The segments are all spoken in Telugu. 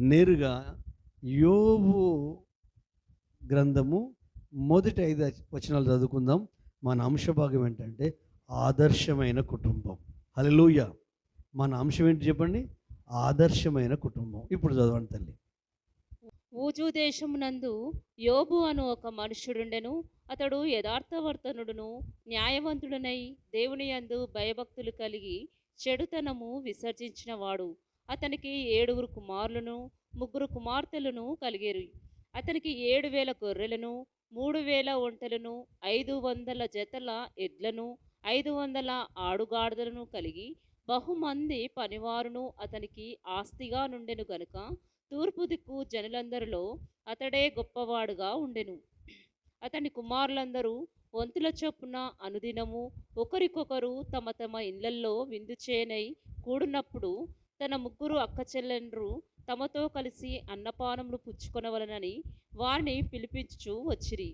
నేరుగా యోబు గ్రంథము మొదటి 5 వచనాలు చదువుకుందాం. మన అంశ భాగం ఏంటంటే ఆదర్శమైన కుటుంబం. హల్లెలూయా. మన అంశం ఏంటి చెప్పండి? ఆదర్శమైన కుటుంబం. ఇప్పుడు చదవండి తల్లి. ఊజు దేశమునందు యోబు అను ఒక మనుష్యుడుండెను. అతడు యథార్థవర్తనుడును న్యాయవంతుడనై దేవుని యందు భయభక్తులు కలిగి చెడుతనము విసర్జించినవాడు. అతనికి 7 కుమారులను 3 కుమార్తెలను కలిగేరు. అతనికి 7,000 గొర్రెలను 3,000 ఒంటెలను 500 జతల ఎడ్లను 500 ఆడుగాడిదలను కలిగి బహుమంది పనివారును అతనికి ఆస్తిగా నుండెను గనుక తూర్పు దిక్కు జనులందరిలో అతడే గొప్పవాడుగా ఉండెను. అతని కుమారులందరూ వంతుల చొప్పున అనుదినము ఒకరికొకరు తమ తమ ఇళ్లల్లో విందు చేయనై కూడినప్పుడు తన 3 అక్కచెల్లెండ్రు తమతో కలిసి అన్నపానములు పుచ్చుకొనవలనని వారిని పిలిపించుచూ వచ్చిరి.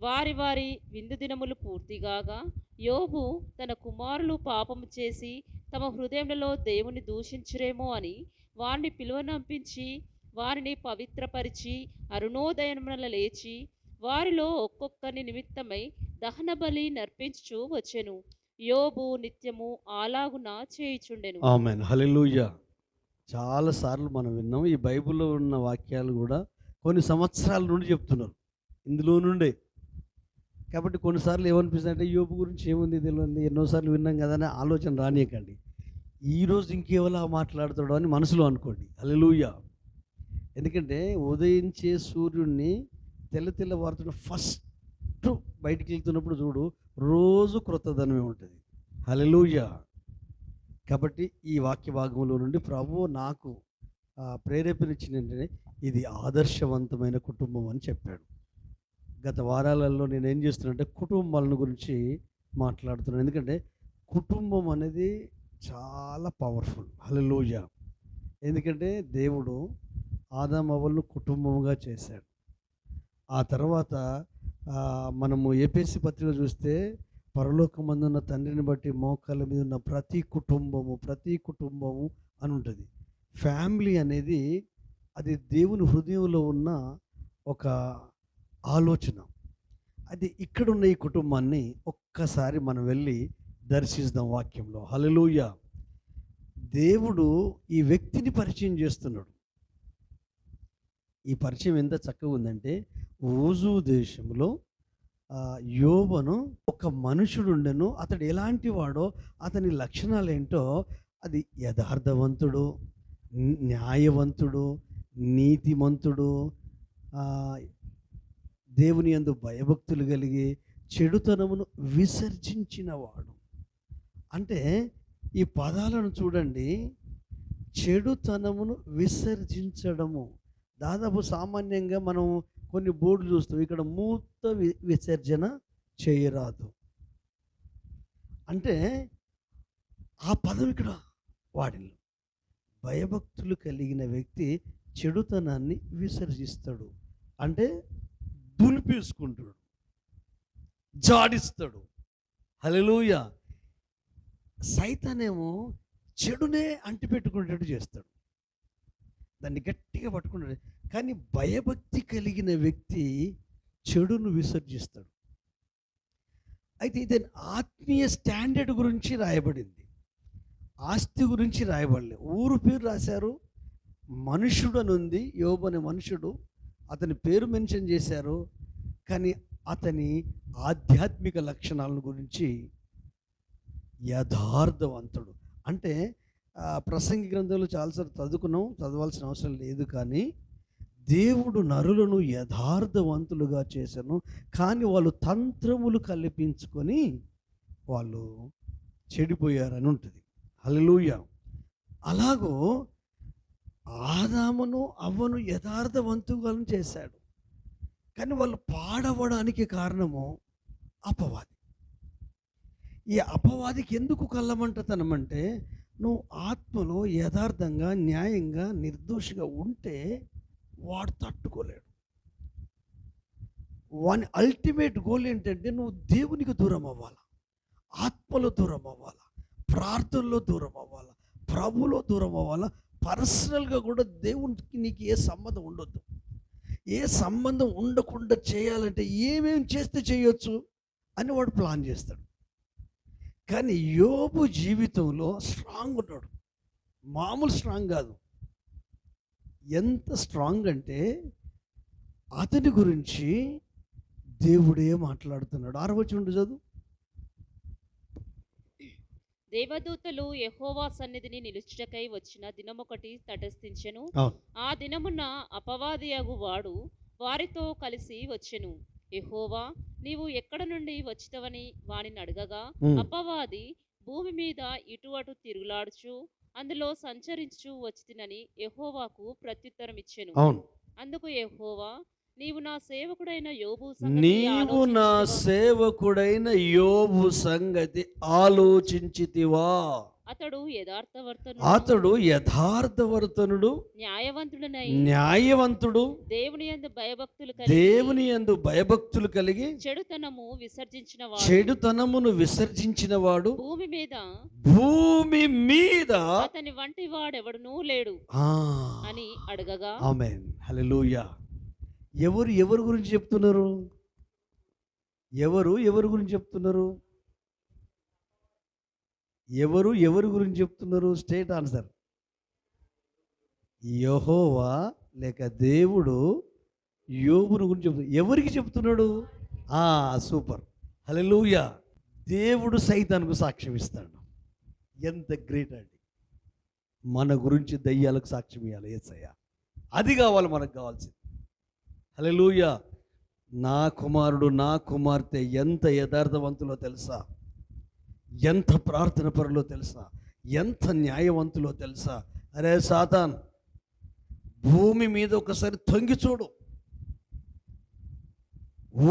వారి వారి విందు దినములు పూర్తిగాగా యోబు తన కుమారులు పాపము చేసి తమ హృదయములలో దేవుని దూషించురేమో అని వారిని పిలువనంపించి వారిని పవిత్రపరిచి అరుణోదయమున లేచి వారిలో ఒక్కొక్కని నిమిత్తమై దహన బలి నర్పించుచూ వచ్చెను. యోబు నిత్యము అలాగున చేయుచుండెను. ఆమేన్. హల్లెలూయా. చాలాసార్లు మనం విన్నాం. ఈ బైబిల్లో ఉన్న వాక్యాలు కూడా కొన్ని సంవత్సరాల నుండి చెప్తున్నారు. ఇందులో నుండే. కాబట్టి కొన్నిసార్లు ఏమనిపిస్తుందంటే యోబు గురించి ఏముంది తెలియదు, ఎన్నోసార్లు విన్నాం కదా అని ఆలోచన రానియకండి. ఈరోజు ఇంకేవలా మాట్లాడుతాడో అని మనసులో అనుకోండి. హల్లెలూయా. ఎందుకంటే ఉదయించే సూర్యుడిని తెల్లవారుతున్న ఫస్ట్ బయటికి వెళ్తున్నప్పుడు చూడు, రోజు క్రొత్తదనమే ఉంటుంది. హల్లెలూయా. కాబట్టి ఈ వాక్య భాగంలో నుండి ప్రభువు నాకు ప్రేరేపణ ఇచ్చిందంటే ఇది ఆదర్శవంతమైన కుటుంబం అని చెప్పాడు. గత వారాలలో నేను ఏం చేస్తున్నానంటే కుటుంబాలను గురించి మాట్లాడుతున్నాను. ఎందుకంటే కుటుంబం అనేది చాలా పవర్ఫుల్. హల్లెలూయా. ఎందుకంటే దేవుడు ఆదాము అవ్వలను కుటుంబముగా చేశాడు. ఆ తర్వాత మనము ఎఫెసీ పత్రిక చూస్తే పరలోకమందున్న తండ్రిని బట్టి మోకాళ్ళ మీద ఉన్న ప్రతి కుటుంబము అని ఉంటుంది. ఫ్యామిలీ అనేది అది దేవుని హృదయంలో ఉన్న ఒక ఆలోచన. అది ఇక్కడున్న ఈ కుటుంబాన్ని ఒక్కసారి మనం వెళ్ళి దర్శిద్దాం వాక్యంలో. హల్లెలూయా. దేవుడు ఈ వ్యక్తిని పరిచయం చేస్తున్నాడు. ఈ పరిచయం ఎంత చక్కగా ఉందంటే ఊజు దేశంలో యోబును ఒక మనుషుడు ఉండెను. అతడు ఎలాంటి వాడో, అతని లక్షణాలు ఏంటో, అది యథార్థవంతుడు, న్యాయవంతుడు, నీతిమంతుడు, దేవుని యందు భయభక్తులు కలిగి చెడుతనమును విసర్జించినవాడు. అంటే ఈ పదాలను చూడండి. చెడుతనమును విసర్జించడము. దాదాపు సామాన్యంగా మనం కొన్ని బోర్డులు చూస్తాం. ఇక్కడ మూత విసర్జన చేయరాదు అంటే ఆ పదం ఇక్కడ వాడిల్లు. భయభక్తులు కలిగిన వ్యక్తి చెడుతనాన్ని విసర్జిస్తాడు. అంటే దులిపేసుకుంటాడు, జాడిస్తాడు. హల్లెలూయా. సైతానేమో చెడునే అంటిపెట్టుకునేటట్టు చేస్తాడు, దాన్ని గట్టిగా పట్టుకుంటాడు. కానీ భయభక్తి కలిగిన వ్యక్తి చెడును విసర్జిస్తాడు. అయితే ఇది ఆత్మీయ స్టాండర్డ్ గురించి రాయబడింది, ఆస్తి గురించి రాయబడలేదు. ఊరు పేరు రాశారు, మనుషుడు అని ఉంది, యోబు అనే మనుషుడు, అతని పేరు మెన్షన్ చేశారు. కానీ అతని ఆధ్యాత్మిక లక్షణాల గురించి యథార్థవంతుడు అంటే ప్రసంగి గ్రంథంలో చాలాసార్లు చదువుకున్నాం, చదవాల్సిన అవసరం లేదు. కానీ దేవుడు నరులను యథార్థవంతులుగా చేశాను, కానీ వాళ్ళు తంత్రములు కల్పించుకొని వాళ్ళు చెడిపోయారని ఉంటుంది. హల్లెలూయా. అలాగో ఆదామును అవ్వను యథార్థవంతులను చేశాడు, కానీ వాళ్ళు పాడవడానికి కారణము అపవాది. ఈ అపవాదికి ఎందుకు కళ్ళమంటతనమంటే, నువ్వు ఆత్మలో యథార్థంగా న్యాయంగా నిర్దోషిగా ఉంటే వాడు తట్టుకోలేడు. వాని అల్టిమేట్ గోల్ ఏంటంటే నువ్వు దేవునికి దూరం అవ్వాలా, ఆత్మలో దూరం అవ్వాలా, ప్రార్థనలో దూరం అవ్వాలా, ప్రభులో దూరం అవ్వాలా, పర్సనల్గా కూడా దేవునికి నీకు ఏ సంబంధం ఉండొద్దు. ఏ సంబంధం ఉండకుండా చేయాలంటే ఏమేమి చేస్తే చేయొచ్చు అని వాడు ప్లాన్ చేస్తాడు. కానీ యోబు జీవితంలో స్ట్రాంగ్ ఉన్నాడు. మామూలు స్ట్రాంగ్ కాదు. ఎంత స్ట్రాంగ్ అంటే అతని గురించి దేవుడే మాట్లాడుతున్నాడు. 6వ వచనం చదువు. దేవదూతలు యెహోవా సన్నిధిని నిలుచుటకై వచ్చిన దినమొకటి తటస్థించెను. అవును. ఆ దినమున అపవాదియగు వాడు వారితో కలిసి వచ్చెను. యెహోవా, నీవు ఎక్కడ నుండి వచ్చితవని వానిని అడగగా, అపవాది, భూమి మీద ఇటు అటు తిరుగులాడుచు అందులో సంచరించు వచ్చితినని యెహోవాకు ప్రత్యుత్తరం ఇచ్చెను. అవును. అందుకు యెహోవా, నీవు నా సేవకుడైన యోబు సంగతి ఆలోచించితివా? అతడు యథార్థవర్తనుడు, న్యాయవంతుడు, దేవుని యందు భయభక్తులు కలిగి చెడుతనమును విసర్జించిన వాడు భూమి మీద అతని వంటి వాడెవడునూ లేడు అని అడగగా. ఆమేన్, హల్లెలూయా. ఎవరు గురించి చెప్తున్నారు? ఎవరు గురించి చెప్తున్నారు? ఎవరు గురించి చెప్తున్నారు? Straight answer. యెహోవా లేక దేవుడు యోబును గురించి చెప్తున్నాడు. ఎవరికి చెప్తున్నాడు? సూపర్, హల్లెలూయా. దేవుడు సైతానుకు సాక్ష్యం ఇస్తాడు. ఎంత గ్రేట్ అండి. మన గురించి దయ్యాలకు సాక్ష్యం ఇవ్వాలి యేసయ్య. అది కావాలి మనకు కావాల్సింది. హల్లెలూయా. నా కుమారుడు నా కుమార్తె ఎంత యథార్థవంతులో తెలుసా? ఎంత ప్రార్థన పరులో తెలుసా? ఎంత న్యాయవంతులో తెలుసా? అరే సాతాన్, భూమి మీద ఒకసారి తొంగి చూడు,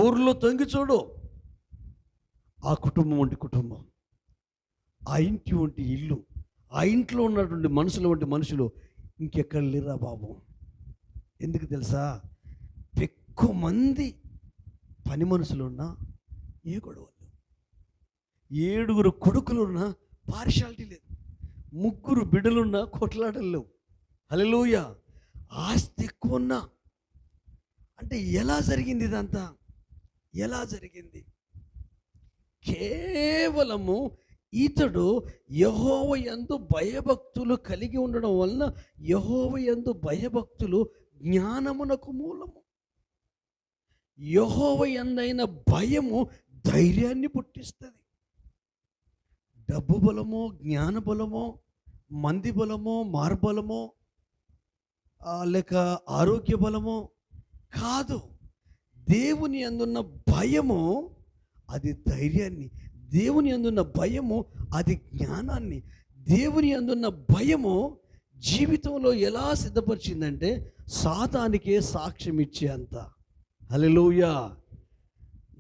ఊర్లో తొంగి చూడు. ఆ కుటుంబం వంటి కుటుంబం, ఆ ఇంటి వంటి ఇల్లు, ఆ ఇంట్లో ఉన్నటువంటి మనుషుల వంటి మనుషులు ఇంకెక్కడ లేరా బాబు. ఎందుకు తెలుసా? ఎక్కువ మంది పని మనుషులున్నా ఏ గొడవలు, 7 కొడుకులున్నా పార్షాలిటీ లేదు, 3 బిడ్డలున్నా కొట్లాటలు లేవు. హల్లెలూయా. ఆస్తి ఎక్కువ ఉన్నా అంటే ఎలా జరిగింది ఇదంతా? ఎలా జరిగింది? కేవలము ఇతడు యెహోవా యందు భయభక్తులు కలిగి ఉండడం వలన. యెహోవా యందు భయభక్తులు జ్ఞానమునకు మూలము. యెహోవా యందైన భయము ధైర్యాన్ని పుట్టిస్తుంది. డబ్బు బలమో, జ్ఞాన బలమో, మంది బలమో, మార్బలమో, లేక ఆరోగ్య బలమో కాదు. దేవుని అందున్న భయము అది ధైర్యాన్ని, దేవుని అందున్న భయము అది జ్ఞానాన్ని, దేవుని అందున్న భయము జీవితంలో ఎలా సిద్ధపరిచిందంటే సాతానికే సాక్ష్యం ఇచ్చే అంత. హల్లెలూయా.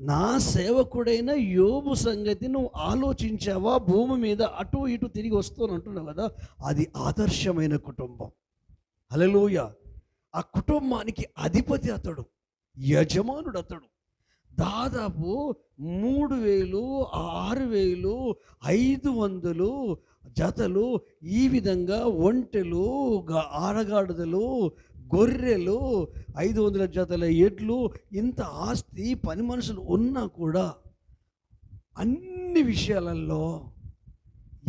నా సేవకుడైన యోబు సంగతి నువ్వు ఆలోచించావా? భూమి మీద అటు ఇటు తిరిగి వస్తాను అంటున్నావు కదా, అది ఆదర్శమైన కుటుంబం. హల్లెలూయా. ఆ కుటుంబానికి అధిపతి అతడు, యజమానుడు అతడు. దాదాపు 3000, 6000, 500 జతలు, ఈ విధంగా ఒంటెలు, ఆరగాడిదలు, గొర్రెలు, 500 జతల ఎడ్లు, ఇంత ఆస్తి, పని మనుషులు ఉన్నా కూడా అన్ని విషయాలలో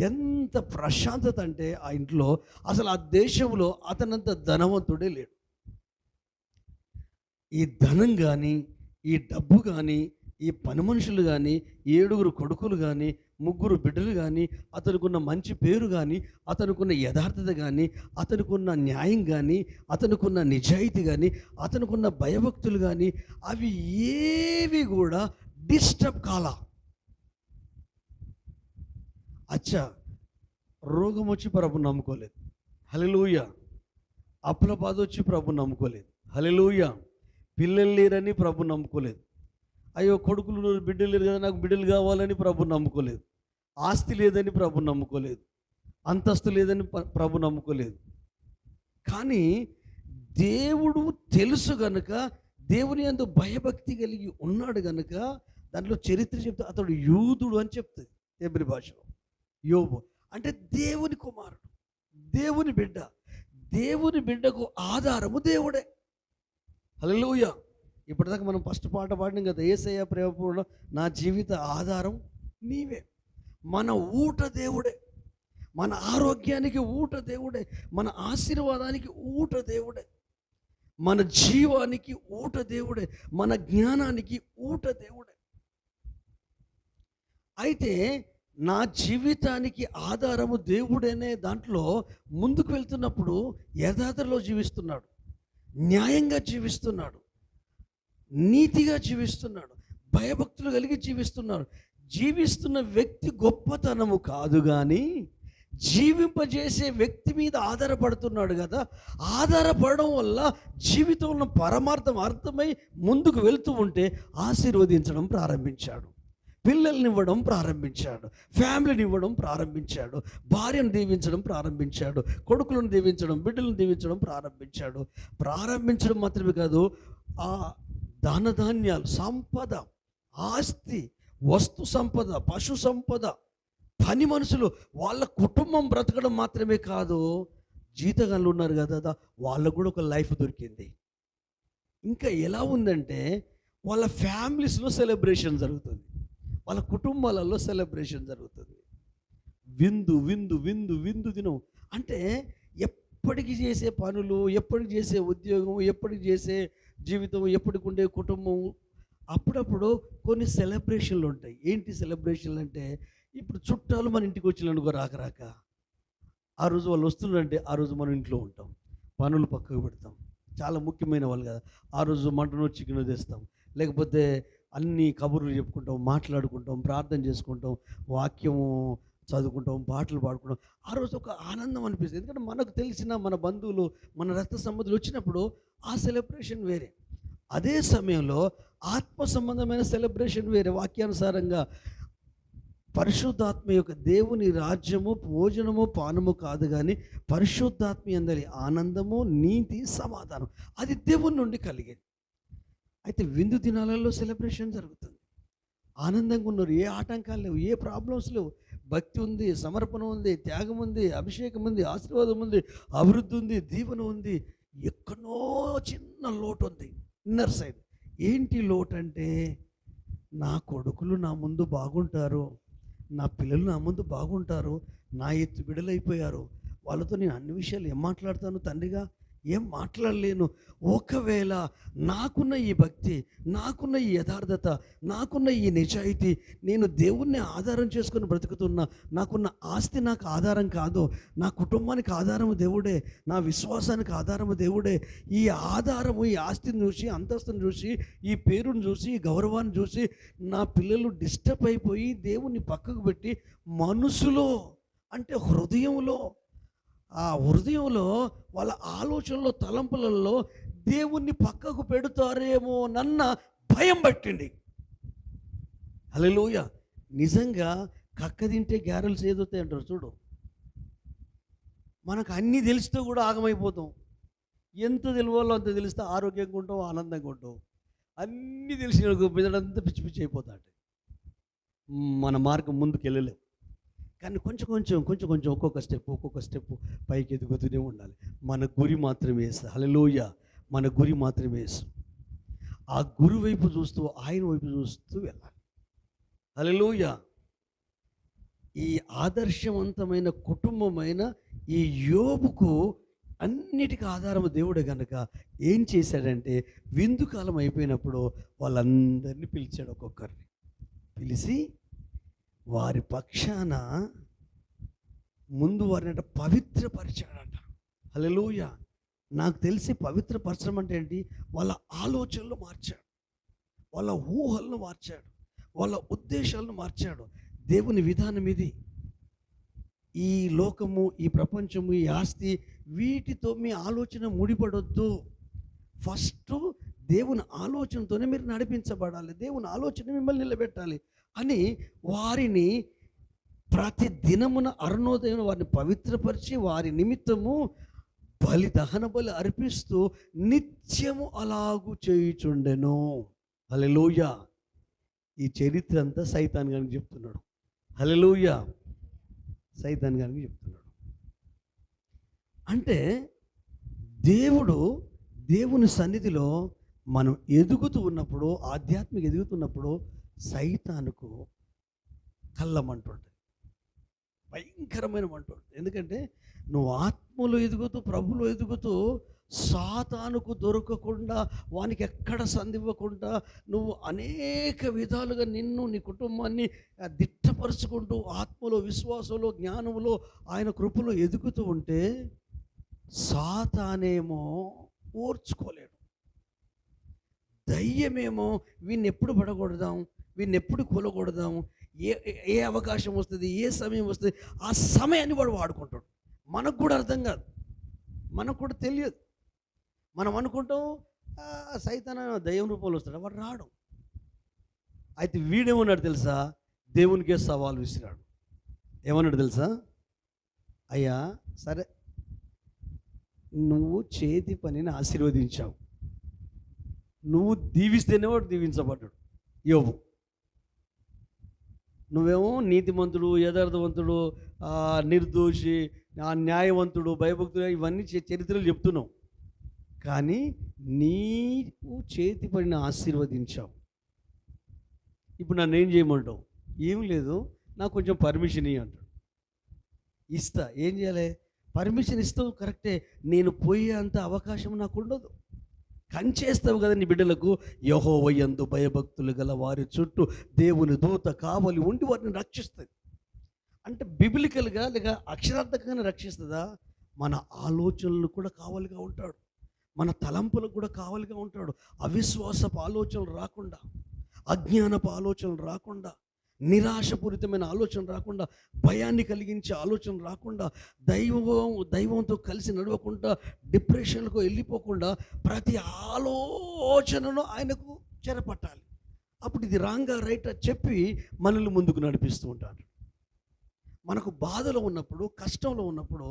ఎంత ప్రశాంతత అంటే ఆ ఇంట్లో అసలు ఆ దేశంలో అతనంత ధనవంతుడే లేడు. ఈ ధనం కానీ, ఈ డబ్బు కానీ, ఈ పని మనుషులు కానీ, 7 కొడుకులు కానీ, 3 బిడ్డలు కానీ, అతనుకున్న మంచి పేరు కానీ, అతనుకున్న యథార్థత కానీ, అతనుకున్న న్యాయం కానీ, అతనుకున్న నిజాయితీ కానీ, అతనుకున్న భయభక్తులు కానీ, అవి ఏవి కూడా డిస్టర్బ్ కాలా. అచ్చా, రోగం వచ్చి ప్రభుని నమ్ముకోలేదు. హల్లెలూయా. అప్పుల బాధ వచ్చి ప్రభుని నమ్ముకోలేదు. హల్లెలూయా. పిల్లలు లేరని ప్రభుని నమ్ముకోలేదు. అయ్యో కొడుకులు బిడ్డలు లేరు కదా, నాకు బిడ్డలు కావాలని ప్రభుని నమ్ముకోలేదు. ఆస్తి లేదని ప్రభుని నమ్ముకోలేదు. అంతస్తు లేదని ప్రభు నమ్ముకోలేదు. కానీ దేవుడు తెలుసు గనుక, దేవుని యందు భయభక్తి కలిగి ఉన్నాడు గనుక, దాంట్లో చరిత్ర చెప్తే అతడు యూదుడు అని చెప్తుంది హెబ్రీ భాషలో. యోబు అంటే దేవుని కుమారుడు, దేవుని బిడ్డ, దేవుని బిడ్డకు ఆధారము దేవుడే. హల్లెలూయా. ఇప్పటిదాకా మనం ఫస్ట్ పాట పాడినాం కదా, యేసయ్య ప్రేమపూర్ణ నా జీవిత ఆధారం నీవే. మన ఊట దేవుడే, మన ఆరోగ్యానికి ఊట దేవుడే, మన ఆశీర్వాదానికి ఊట దేవుడే, మన జీవానికి ఊట దేవుడే, మన జ్ఞానానికి ఊట దేవుడే. అయితే నా జీవితానికి ఆధారము దేవుడనే దాంట్లో ముందుకు వెళ్తున్నప్పుడు యథార్థలో జీవిస్తున్నాడు, న్యాయంగా జీవిస్తున్నాడు, నీతిగా జీవిస్తున్నాడు, భయభక్తులు కలిగి జీవిస్తున్నాడు. జీవిస్తున్న వ్యక్తి గొప్పతనము కాదు, కానీ జీవింపజేసే వ్యక్తి మీద ఆధారపడుతున్నాడు కదా. ఆధారపడడం వల్ల జీవితంలో పరమార్థం అర్థమై ముందుకు వెళ్తూ ఉంటే ఆశీర్వదించడం ప్రారంభించాడు, పిల్లల్ని ఇవ్వడం ప్రారంభించాడు, ఫ్యామిలీని ఇవ్వడం ప్రారంభించాడు, భార్యను దీవించడం ప్రారంభించాడు, కొడుకులను దీవించడం, బిడ్డలను దీవించడం ప్రారంభించడం మాత్రమే కాదు, ఆ ధనధాన్యాలు, సంపద, ఆస్తి, వస్తు సంపద, పశు సంపద, పని మనుషులు, వాళ్ళ కుటుంబం బ్రతకడం మాత్రమే కాదు, జీతగాళ్ళు ఉన్నారు కదా, వాళ్ళకు కూడా ఒక లైఫ్ దొరికింది. ఇంకా ఎలా ఉందంటే వాళ్ళ ఫ్యామిలీస్లో సెలబ్రేషన్ జరుగుతుంది, వాళ్ళ కుటుంబాలలో సెలబ్రేషన్ జరుగుతుంది. విందు విందు విందు విందు దినం అంటే ఎప్పటికి చేసే పనులు, ఎప్పటికి చేసే ఉద్యోగం, ఎప్పటికి చేసే జీవితం, ఎప్పటికి ఉండే కుటుంబం, అప్పుడప్పుడు కొన్ని సెలబ్రేషన్లు ఉంటాయి. ఏంటి సెలబ్రేషన్లు అంటే, ఇప్పుడు చుట్టాలు మన ఇంటికి వచ్చినందుకు రాక ఆ రోజు వాళ్ళు వస్తున్నారంటే ఆ రోజు మనం ఇంట్లో ఉంటాం, పనులు పక్కకు పెడతాం, చాలా ముఖ్యమైన వాళ్ళు కదా, ఆ రోజు మటను చికెన్ తెస్తాం, లేకపోతే అన్ని కబుర్లు చెప్పుకుంటాం, మాట్లాడుకుంటాం, ప్రార్థన చేసుకుంటాం, వాక్యము చదువుకుంటాం, పాటలు పాడుకుంటాం. ఆ రోజు ఒక ఆనందం అనిపిస్తుంది. ఎందుకంటే మనకు తెలిసిన మన బంధువులు, మన రక్త సంబంధులు వచ్చినప్పుడు ఆ సెలబ్రేషన్ వేరే. అదే సమయంలో ఆత్మ సంబంధమైన సెలబ్రేషన్ వేరే. వాక్యానుసారంగా పరిశుద్ధాత్మ యొక్క దేవుని రాజ్యము భోజనము పానము కాదు, కానీ పరిశుద్ధాత్మ యందలి ఆనందము, నీతి, సమాధానం, అది దేవుని నుండి కలిగేది. అయితే విందు దినాలలో సెలబ్రేషన్ జరుగుతుంది, ఆనందంగా ఉన్నారు, ఏ ఆటంకాలు లేవు, ఏ ప్రాబ్లమ్స్ లేవు, భక్తి ఉంది, సమర్పణ ఉంది, త్యాగం ఉంది, అభిషేకం ఉంది, ఆశీర్వాదం ఉంది, అభివృద్ధి ఉంది, దీవెన ఉంది. ఎక్కడో చిన్న లోటు ఉంది ఇన్నర్ సైడ్. ఏంటి లోటు అంటే, నా కొడుకులు నా ముందు బాగుంటారు, నా పిల్లలు నా ముందు బాగుంటారు, నా ఎత్తు బిడలైపోయారు, వాళ్ళతో నేను అన్ని విషయాలు ఏం మాట్లాడతాను తండ్రిగా, ఏం మాట్లాడలేను. ఒకవేళ నాకున్న ఈ భక్తి, నాకున్న ఈ యథార్థత, నాకున్న ఈ నిజాయితీ, నేను దేవుణ్ణి ఆధారం చేసుకొని బ్రతుకుతున్నా, నాకున్న ఆస్తి నాకు ఆధారం కాదు, నా కుటుంబానికి ఆధారము దేవుడే, నా విశ్వాసానికి ఆధారము దేవుడే. ఈ ఆధారము, ఈ ఆస్తిని చూసి, అంతస్తుని చూసి, ఈ పేరును చూసి, ఈ గౌరవాన్ని చూసి నా పిల్లలు డిస్టర్బ్ అయిపోయి దేవుణ్ణి పక్కకు పెట్టి మనసులో అంటే హృదయంలో, ఆ హృదయంలో వాళ్ళ ఆలోచనలో, తలంపులలో దేవుణ్ణి పక్కకు పెడతారేమో నన్న భయం పట్టింది. హల్లెలూయా. నిజంగా కక్క తింటే గ్యారెలు సేదవుతాయి అంటారు చూడు. మనకు అన్నీ తెలిస్తే కూడా ఆగమైపోతాం. ఎంత తెలియాలో అంత తెలిస్తే ఆరోగ్యంగా ఉంటాం, ఆనందంగా ఉంటాం. అన్నీ తెలిసిన బిడ్డలంతా పిచ్చి పిచ్చి అయిపోతాడు, మన మార్గం ముందుకు వెళ్ళలేం. కానీ కొంచెం కొంచెం ఒక్కొక్క స్టెప్ పైకి ఎదుగుతూనే ఉండాలి. మన గురి మాత్రమే వేసు. హల్లెలూయా. మన గురి మాత్రమే వేసు. ఆ గురి వైపు చూస్తూ, ఆయన వైపు చూస్తూ వెళ్ళాలి. హల్లెలూయా. ఈ ఆదర్శవంతమైన కుటుంబమైన ఈ యోబుకు అన్నిటికీ ఆధారము దేవుడే కనుక ఏం చేశాడంటే, విందు కాలం అయిపోయినప్పుడు వాళ్ళందరినీ పిలిచాడు, ఒక్కొక్కరిని పిలిచి వారి పక్షాన ముందు వారిని పవిత్రపరిచాడంట. హల్లెలూయా. నాకు తెలిసి పవిత్రపరచడం అంటే ఏంటి, వాళ్ళ ఆలోచనలు మార్చాడు, వాళ్ళ ఊహలను మార్చాడు, వాళ్ళ ఉద్దేశాలను మార్చాడు. దేవుని విధానం ఇది. ఈ లోకము, ఈ ప్రపంచము, ఈ ఆస్తి, వీటితో మీ ఆలోచన ముడిపడొద్దు. ఫస్ట్ దేవుని ఆలోచనతోనే మీరు నడిపించబడాలి, దేవుని ఆలోచన మిమ్మల్ని నిలబెట్టాలి అని వారిని ప్రతి దినమున అరుణోదయం వారిని పవిత్రపరిచి వారి నిమిత్తము దహన బలి అర్పిస్తూ నిత్యము అలాగూ చేయుచుండెను. హల్లెలూయా. ఈ చరిత్ర అంతా సైతాన్ గారికి చెప్తున్నాడు. హల్లెలూయా. సైతాన్ గారికి చెప్తున్నాడు. అంటే దేవుని సన్నిధిలో మనం ఎదుగుతూ ఉన్నప్పుడు, ఆధ్యాత్మిక ఎదుగుతున్నప్పుడు సైతానుకు కళ్ళమంటుంటుంది, భయంకరమైన మంట ఉంటుంది. ఎందుకంటే నువ్వు ఆత్మలో ఎదుగుతూ, ప్రభులో ఎదుగుతూ, సాతానుకు దొరకకుండా, వానికి ఎక్కడ సంధివ్వకుండా, నువ్వు అనేక విధాలుగా నిన్ను, నీ కుటుంబాన్ని దిట్టపరుచుకుంటూ ఆత్మలో, విశ్వాసంలో, జ్ఞానంలో, ఆయన కృపలో ఎదుగుతూ ఉంటే సాతానేమో ఓర్చుకోలేడు. దయ్యమేమో వీడిని ఎప్పుడు పడగొడదాం, వీడిని ఎప్పుడు కూలగొడదాం, ఏ ఏ అవకాశం వస్తుంది, ఏ సమయం వస్తుంది, ఆ సమయాన్ని వాడు వాడుకుంటాడు. మనకు కూడా అర్థం కాదు, మనకు కూడా తెలియదు. మనం అనుకుంటాం సైతాన దయ్యం రూపంలో వస్తాడు, వాడు రాడు. అయితే వీడేమన్నాడు తెలుసా, దేవునికే సవాల్ విసిరాడు. ఏమన్నాడు తెలుసా, అయ్యా సరే నువ్వు చేతి పనిని ఆశీర్వదించావు, నువ్వు దీవిస్తేనే వాడు దీవించబడ్డాడు యోబు. నువ్వేమో నీతిమంతుడు, యథార్థవంతుడు, నిర్దోషి, న్యాయవంతుడు, భయభక్తుడు, ఇవన్నీ చరిత్రలు చెప్తున్నావు. కానీ నీవు చేతి పనిని ఆశీర్వదించావు. ఇప్పుడు నన్ను ఏం చేయమంటావు? ఏం లేదు, నాకు కొంచెం పర్మిషన్ ఇవ్వు అంటాడు. ఇస్తా. ఏం చేయాలి? పర్మిషన్ ఇస్తావు కరెక్టే, నేను పోయే అంత అవకాశం నాకు ఉండదు. కంచేస్తావు కదా నీ బిడ్డలకు. యెహోవా యందు భయభక్తులు గల వారి చుట్టూ దేవుని దూత కావలి ఉండి వారిని రక్షిస్తుంది. అంటే బిబిలికల్గా లేక అక్షరార్థకంగా రక్షిస్తుందా? మన ఆలోచనలు కూడా కావలిగా ఉంటాడు, మన తలంపులకు కూడా కావలిగా ఉంటాడు. అవిశ్వాసపు ఆలోచనలు రాకుండా, అజ్ఞానపు ఆలోచనలు రాకుండా, నిరాశపూరితమైన ఆలోచన రాకుండా, భయాన్ని కలిగించే ఆలోచన రాకుండా, దైవంతో కలిసి నడవకుండా, డిప్రెషన్లకు వెళ్ళిపోకుండా, ప్రతి ఆలోచనను ఆయనకు చెరపట్టాలి. అప్పుడు ఇది రాంగా రైటా చెప్పి మనల్ని ముందుకు నడిపిస్తూ ఉంటాడు. మనకు బాధలో ఉన్నప్పుడు, కష్టంలో ఉన్నప్పుడు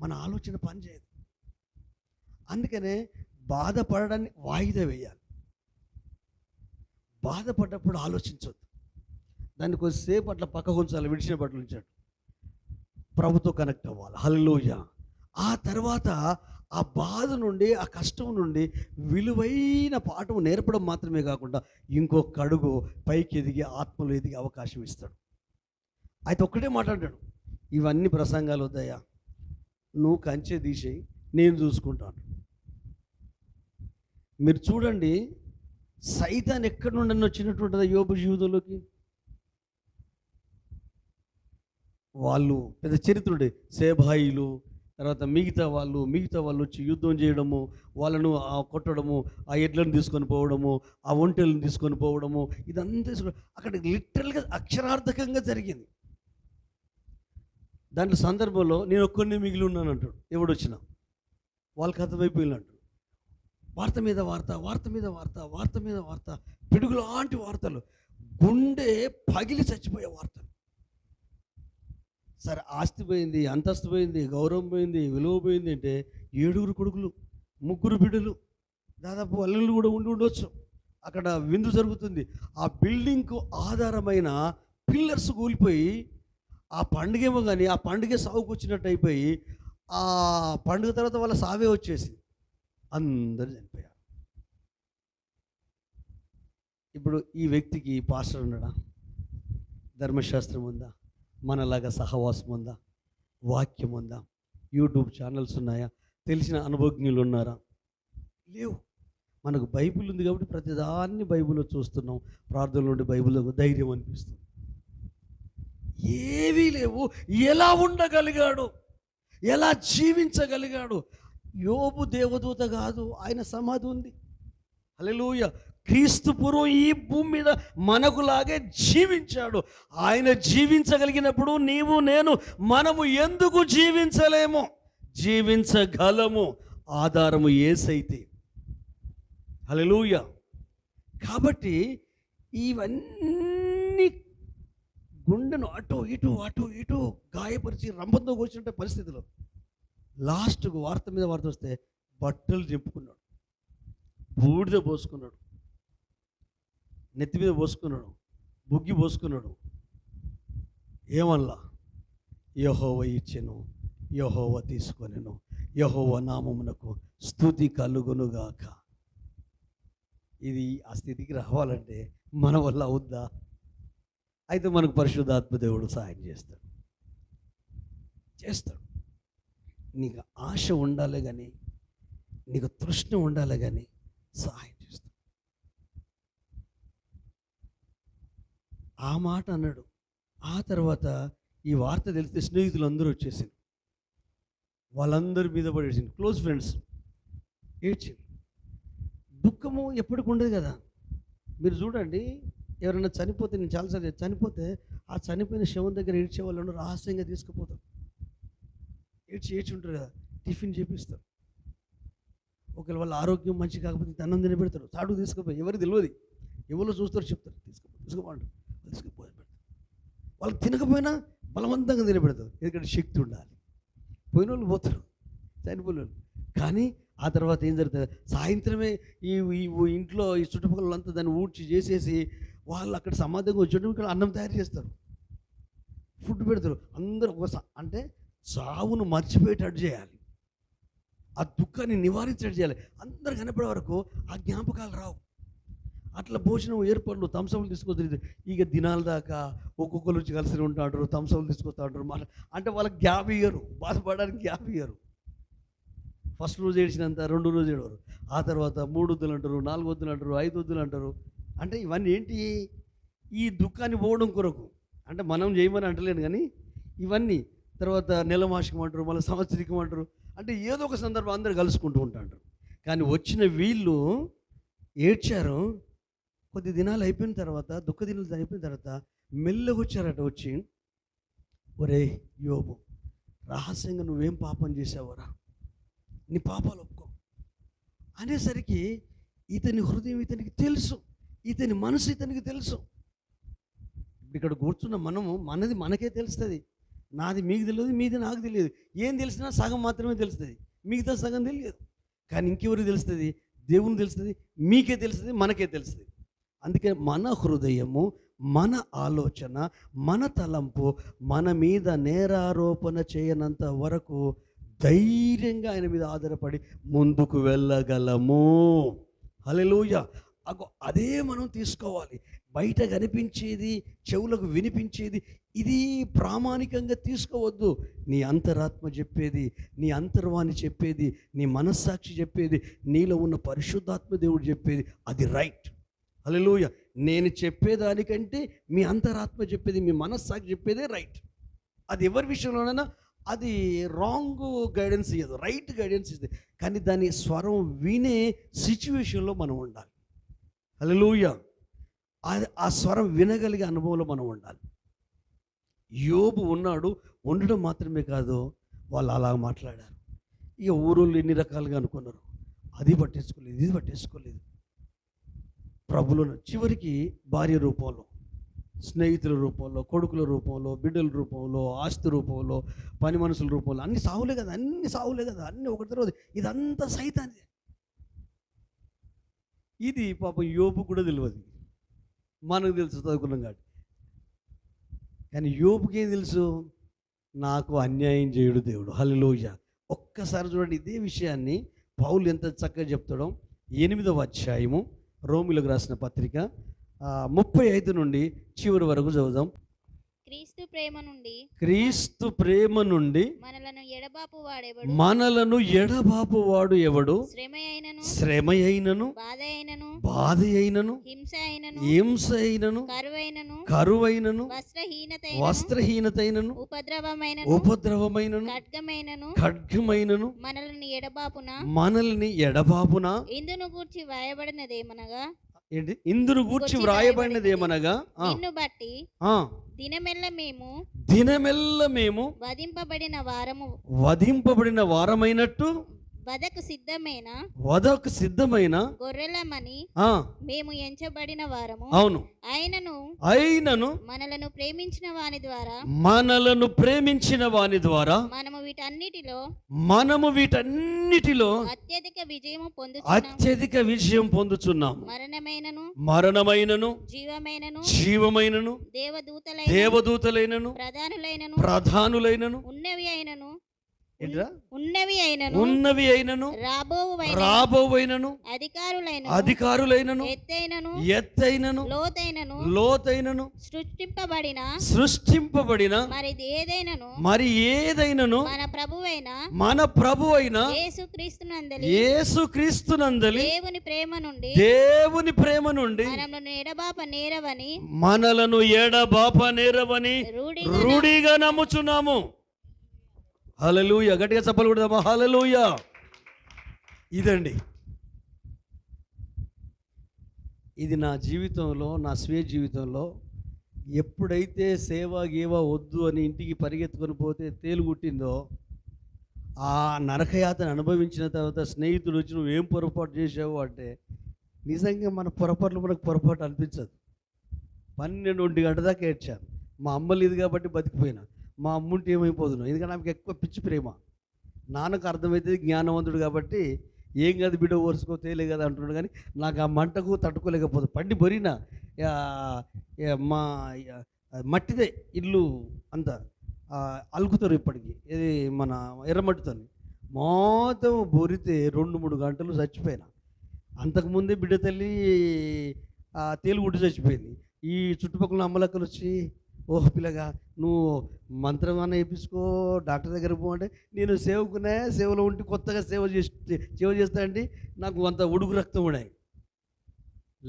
మన ఆలోచన పనిచేయదు. అందుకనే బాధపడడాన్ని వాయిదా వేయాలి. బాధపడ్డప్పుడు ఆలోచించొద్దు, దాన్ని కొద్దిసేపు అట్లా పక్కకు ఉంచాలి, విడిచిన పట్ల ఉంచాడు. ప్రభుతో కనెక్ట్ అవ్వాలి. హల్లెలూయా. ఆ తర్వాత ఆ బాధ నుండి, ఆ కష్టం నుండి విలువైన పాఠం నేర్పడం మాత్రమే కాకుండా ఇంకొక అడుగు పైకి ఎదిగి, ఆత్మలో ఎదిగే అవకాశం ఇస్తాడు. అయితే ఒక్కటే మాట్లాడాడు, ఇవన్నీ ప్రసంగాలు వద్దయ్యా, నువ్వు కంచె తీసేయి, నేను చూసుకుంటాను. మీరు చూడండి, సైతాన్ ఎక్కడి నుండి వచ్చినట్టుంటుందా యోబు జీవితంలోకి? వాళ్ళు పెద్ద చరిత్రుడే, సేబాయిలు, తర్వాత మిగతా వాళ్ళు వచ్చి యుద్ధం చేయడము, వాళ్ళను కొట్టడము, ఆ ఎడ్లను తీసుకొని పోవడము, ఆ ఒంటెలను తీసుకొని పోవడము, ఇదంతా అక్కడ లిటరల్గా అక్షరార్థకంగా జరిగింది. దాంట్లో సందర్భంలో నేను ఒక్కడిని మిగిలి ఉన్నాను అంటాడు ఎవడొచ్చినా. వాళ్ళకి అర్థమైపోయింది అంటాడు. వార్త మీద వార్త, వార్త మీద వార్త, వార్త మీద వార్త, పిడుగులు లాంటి వార్తలు, గుండె పగిలి చచ్చిపోయే వార్తలు. సరే, ఆస్తి పోయింది, అంతస్తు పోయింది, గౌరవం పోయింది, విలువ పోయింది అంటే 7 కొడుకులు, 3 బిడ్డలు, దాదాపు అల్లుళ్ళు కూడా ఉండి ఉండొచ్చు. అక్కడ విందు జరుగుతుంది. ఆ బిల్డింగ్కు ఆధారమైన పిల్లర్స్ కూలిపోయి, ఆ పండుగ ఏమో కానీ ఆ పండుగ సాగుకు వచ్చినట్టు అయిపోయి, ఆ పండుగ తర్వాత వాళ్ళ సావే వచ్చేసి అందరూ చనిపోయారు. ఇప్పుడు ఈ వ్యక్తికి పాస్టర్ ఉన్నాడా? ధర్మశాస్త్రం ఉందా? మనలాగా సహవాసం ఉందా? వాక్యం ఉందా? యూట్యూబ్ ఛానల్స్ ఉన్నాయా? తెలిసిన అనుభవజ్ఞులు ఉన్నారా? లేవు. మనకు బైబిల్ ఉంది కాబట్టి ప్రతిదాన్ని బైబిల్లో చూస్తున్నాం. ప్రార్థనల నుండి బైబిల్లో ధైర్యం అనిపిస్తుంది. ఏవీ లేవు. ఎలా ఉండగలిగాడు? ఎలా జీవించగలిగాడు? యోబు దేవదూత కాదు, ఆయన సమాధి ఉంది. హల్లెలూయా. క్రీస్తు పూర్వం ఈ భూమి మీద మనకులాగే జీవించాడు. ఆయన జీవించగలిగినప్పుడు నీవు నేను మనము ఎందుకు జీవించలేము? జీవించగలము. ఆధారము యేసైతే. హల్లెలూయా. కాబట్టి ఇవన్నీ గుండెను అటు ఇటు గాయపరిచి రంపంతో కూర్చుంటే పరిస్థితులు, లాస్ట్కు వార్త మీద వార్త వస్తే బట్టలు చింపుకున్నాడు, బూడిద పోసుకున్నాడు, నెత్తి మీద పోసుకున్నాడు, బుగ్గి పోసుకున్నాడు. ఏమల్లా? యెహోవా ఇచ్చెను, యెహోవా తీసుకొనెను. యెహోవా నామమునకు స్తుతి కలుగునుగాక. ఇది ఆ స్థితికి రావాలంటే మన వల్ల అవుద్దా? అయితే మనకు పరిశుద్ధాత్మ దేవుడు సహాయం చేస్తాడు. నీకు ఆశ ఉండాలి కానీ, నీకు తృష్ణ ఉండాలి కానీ సహాయం చేస్తాడు. ఆ మాట అన్నాడు. ఆ తర్వాత ఈ వార్త తెలిస్తే స్నేహితులు అందరూ వచ్చేసింది. వాళ్ళందరి మీద పడేసింది. క్లోజ్ ఫ్రెండ్స్ ఏడ్చింది. దుఃఖము ఎప్పటికి ఉండదు కదా. మీరు చూడండి, ఎవరైనా చనిపోతే, నేను చాలాసార్లు చనిపోతే ఆ చనిపోయిన శవం దగ్గర ఏడ్చే వాళ్ళు రహస్యంగా తీసుకుపోతారు. ఏడ్చి ఉంటారు కదా, టిఫిన్ చేపిస్తారు. ఒకవేళ వాళ్ళ ఆరోగ్యం మంచి కాకపోతే అన్నం తినబెడతారు. తాడు తీసుకుపోయి ఎవరికి తెలియదు, ఎవరో చూస్తారు, చెప్తారు తీసుకుపోండి, తీసుకుపోయి పెడతారు. వాళ్ళు తినకపోయినా బలవంతంగా తినబెడతారు. ఎందుకంటే శక్తి ఉండాలి. పోయిన వాళ్ళు పోతారు, చనిపోయిన వాళ్ళు. కానీ ఆ తర్వాత ఏం జరుగుతుంది, సాయంత్రమే ఈ ఇంట్లో ఈ చుట్టుపక్కల అంతా దాన్ని ఊడ్చి చేసేసి వాళ్ళు అక్కడ సమాధంగా వచ్చేటప్పుడు ఇక్కడ అన్నం తయారు చేస్తారు, ఫుడ్ పెడతారు. అందరూ అంటే చావును మర్చిపోయేటట్టు చేయాలి, ఆ దుఃఖాన్ని నివారించేటట్టు చేయాలి. అందరు కనపడే వరకు ఆ జ్ఞాపకాలు రావు. అట్లా భోజనం ఏర్పాట్లు, తంసపులు తీసుకొచ్చి ఇక దినాల దాకా ఒక్కొక్కరు వచ్చి కలిసి ఉంటాడు, తంసపులు తీసుకొస్తా ఉంటారు. అంటే వాళ్ళకి గ్యాప్ ఇయ్యరు, బాధపడడానికి గ్యాప్ ఇయ్యరు. ఫస్ట్ రోజు ఏడ్చినంత 2 రోజు ఏడవరు. ఆ తర్వాత 3 వద్దులు అంటారు, 4 వద్దులు అంటారు, 5 వద్దులు అంటారు. అంటే ఇవన్నీ ఏంటి, ఈ దుఃఖాన్ని పోవడం కొరకు. అంటే మనం చేయమని అంటలేను కానీ ఇవన్నీ. తర్వాత నెలమాసికం అంటారు, మళ్ళీ సంవత్సరికం అంటారు. అంటే ఏదో ఒక సందర్భం అందరు కలుసుకుంటూ ఉంటారు. కానీ వచ్చిన వీళ్ళు ఏడ్చారు. కొద్ది దినాలు అయిపోయిన తర్వాత, దుఃఖ దినాలు అయిపోయిన తర్వాత మెల్లగా వచ్చారట. వచ్చి, ఒరే యోబు, రహస్యంగా నువ్వేం పాపం చేసావరా, నీ పాపాలు ఒప్పుకో అనేసరికి ఇతని హృదయం ఇతనికి తెలుసు, ఇతని మనసు ఇతనికి తెలుసు. ఇక్కడ కూర్చున్న మనము, మనది మనకే తెలుస్తుంది. నాది మీకు తెలియదు, మీది నాకు తెలియదు. ఏం తెలిసినా సగం మాత్రమే తెలుస్తుంది, మిగతా సగం తెలియదు. కానీ ఇంకెవరికి తెలుస్తుంది? దేవుని తెలుస్తుంది, మీకే తెలుస్తుంది, మనకే తెలుస్తుంది. అందుకే మన హృదయము, మన ఆలోచన, మన తలంపు మన మీద నేరారోపణ చేయనంత వరకు ధైర్యంగా ఆయన మీద ఆధారపడి ముందుకు వెళ్ళగలము. హల్లెలూయా. అదే మనం తీసుకోవాలి. బయట కనిపించేది, చెవులకు వినిపించేది ఇది ప్రామాణికంగా తీసుకోవద్దు. నీ అంతరాత్మ చెప్పేది, నీ అంతర్వాణి చెప్పేది, నీ మనస్సాక్షి చెప్పేది, నీలో ఉన్న పరిశుద్ధాత్మ దేవుడు చెప్పేది అది రైట్. హల్లెలూయా. నేను చెప్పేదానికంటే మీ అంతరాత్మ చెప్పేది, మీ మనస్సాక్షి చెప్పేదే రైట్. అది ఎవరి విషయంలోనైనా అది రాంగ్ గైడెన్స్ ఇవ్వదు, రైట్ గైడెన్స్ ఇస్తుంది. కానీ దాని స్వరం వినే సిచ్యువేషన్లో మనం ఉండాలి. హల్లెలూయా. ఆ స్వరం వినగలిగే అనుభవంలో మనం ఉండాలి. యోబు ఉన్నాడు, ఉండడం మాత్రమే కాదు, వాళ్ళు అలా మాట్లాడారు. ఇక ఊరోళ్ళు ఎన్ని రకాలుగా అనుకున్నారు, అది పట్టించుకోలేదు, ఇది పట్టించుకోలేదు. ప్రభులో చివరికి భార్య రూపంలో, స్నేహితుల రూపంలో, కొడుకుల రూపంలో, బిడ్డల రూపంలో, ఆస్తి రూపంలో, పని మనుషుల రూపంలో, అన్ని సావులే కదా, అన్నీ ఒకటి తర్వాత ఇదంతా సైతాన్ని. ఇది పాపం యోబు కూడా తెలియదు, మనకు తెలుసు చదువుకున్నాం కాబట్టి. కానీ యోబుకి ఏం తెలుసు, నాకు అన్యాయం చేయడు దేవుడు. హల్లెలూయా. ఒక్కసారి చూడండి, ఇదే విషయాన్ని పౌలు ఎంత చక్కగా చెప్తాడో. 8వ అధ్యాయము రోమిలకు రాసిన పత్రిక 35 నుండి చివరి వరకు చదువుదాం. క్రీస్తు ప్రేమ నుండి మనలను ఎడబాపు వాడు ఎవడు? శ్రమ అయినను, బాధ అయినను, హింస అయినను, కరువైనను, వస్త్రహీనతైనను, ఉపద్రవమైనను, ఖడ్గమైనను మనల్ని ఎడబాపున ఇందును గూర్చి వ్రాయబడినదేమనగా దినమెల్ల మేము వధింపబడిన వారమైనట్టు వధకు సిద్ధమైన గొర్రెలమని మేము ఎంచబడిన వారము. అవును. అయినను మనలను ప్రేమించిన వాని ద్వారా మనము వీటన్నిటిలో అత్యధిక విజయం పొందుచున్నాము. మరణమైనను జీవమైనను దేవదూతలైనను ప్రధానులైనను ఉన్నవి అయినను ఏంట్రా? ఉన్నవి అయినను ఉన్నవి అయినను రాబోవైనను అధికారులైనను ఎత్తైనను లోతైనను సృష్టింపబడిన మరి ఏదైనను మన ప్రభువైన యేసుక్రీస్తునందలి దేవుని ప్రేమ నుండి మనలను ఎడబాప నేరవని రూఢిగా నమ్ముచున్నాము. హల్లెలూయా. గట్టిగా చప్పలు కొడదామా? హల్లెలూయా. ఇదండి, ఇది నా జీవితంలో, నా స్వీయ జీవితంలో ఎప్పుడైతే సేవ గీవ వద్దు అని ఇంటికి పరిగెత్తుకొని పోతే తేలుగుట్టిందో, ఆ నరకయాతను అనుభవించిన తర్వాత స్నేహితుడు వచ్చి నువ్వేం పొరపాటు చేసావు అంటే, నిజంగా మన పొరపాట్లు మనకు పొరపాటు అనిపించదు. 12 గంటల దాకా ఏడ్చాను. మా అమ్మ లేదు కాబట్టి బతికిపోయినా. మా అమ్ముంటే ఏమైపోతున్నావు, ఎందుకంటే ఆమెకు ఎక్కువ పిచ్చి ప్రేమ. నాన్నకు అర్థమైతే జ్ఞానవంతుడు కాబట్టి ఏం కాదు బిడ్డ ఓర్చుకో తేలే కదా అంటున్నాడు, కానీ నాకు ఆ మంటకు తట్టుకోలేకపోతుంది. పండి బొరిన మా మట్టిదే ఇల్లు అంతా అలుకుతారు ఇప్పటికి, ఇది మన ఎర్రమట్టితో మొత్తం బొరితే 2-3 గంటలు చచ్చిపోయినా. అంతకుముందే బిడ్డ తల్లి తేలుగుడ్డు చచ్చిపోయింది. ఈ చుట్టుపక్కల అమ్మలక్కలు వచ్చి, ఓహ్ పిల్లగా నువ్వు మంత్రం అన్న వేయించుకో, డాక్టర్ దగ్గర పో అంటే, నేను సేవలో ఉంటే కొత్తగా సేవ చేస్తా అండి, నాకు అంత ఉడుకు రక్తం ఉన్నాయి.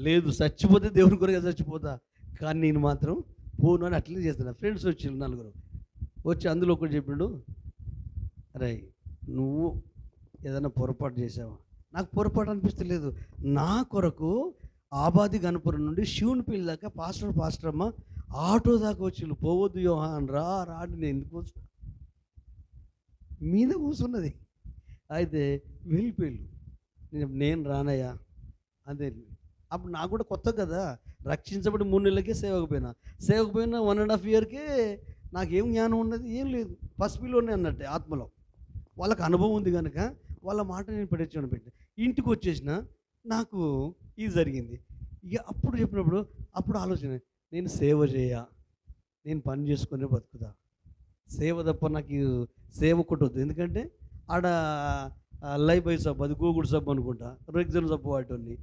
లేదు, చచ్చిపోతే దేవుని కొరగా చచ్చిపోతా, కానీ నేను మాత్రం పోను అని అట్లనే చేస్తున్నా. ఫ్రెండ్స్ వచ్చి 4 వచ్చి అందులో ఒకటి చెప్పిండు, అరే నువ్వు ఏదైనా పొరపాటు చేసావా? నాకు పొరపాటు అనిపిస్తలేదు. నా కొరకు ఆబాది గణపురం నుండి శివునిపల్లి దాకా పాస్టర్ అమ్మ ఆటో దాకా వచ్చి, పోవద్దు యోహాన్ రా రాడు, నేను ఎందుకు కూర్చో మీద కూర్చున్నది. అయితే వెళ్ళిపోయి నేను రానయ్యా అదే. అప్పుడు నాకు కూడా కొత్త కదా, రక్షించబడి 3 నెలలకే సేవకు పోయినా 1.5 ఇయర్కే నాకేం జ్ఞానం ఉన్నది, ఏం లేదు. పసిపిల్లోనే అన్నట్టే ఆత్మలో. వాళ్ళకి అనుభవం ఉంది కనుక వాళ్ళ మాట నేను పెట్టి ఇంటికి వచ్చేసిన నాకు ఇది జరిగింది. ఇక అప్పుడు చెప్పినప్పుడు అప్పుడు ఆలోచన, నేను సేవ చేయ, నేను పని చేసుకునే బతుకుదా, సేవ తప్ప నాకు సేవ కొట్టద్దు. ఎందుకంటే ఆడ లైఫ్ బాయ్ సబ్బు, అది గోగుడు సబ్బు అనుకుంటా, రెగ్జన్ సబ్బు వాటిని.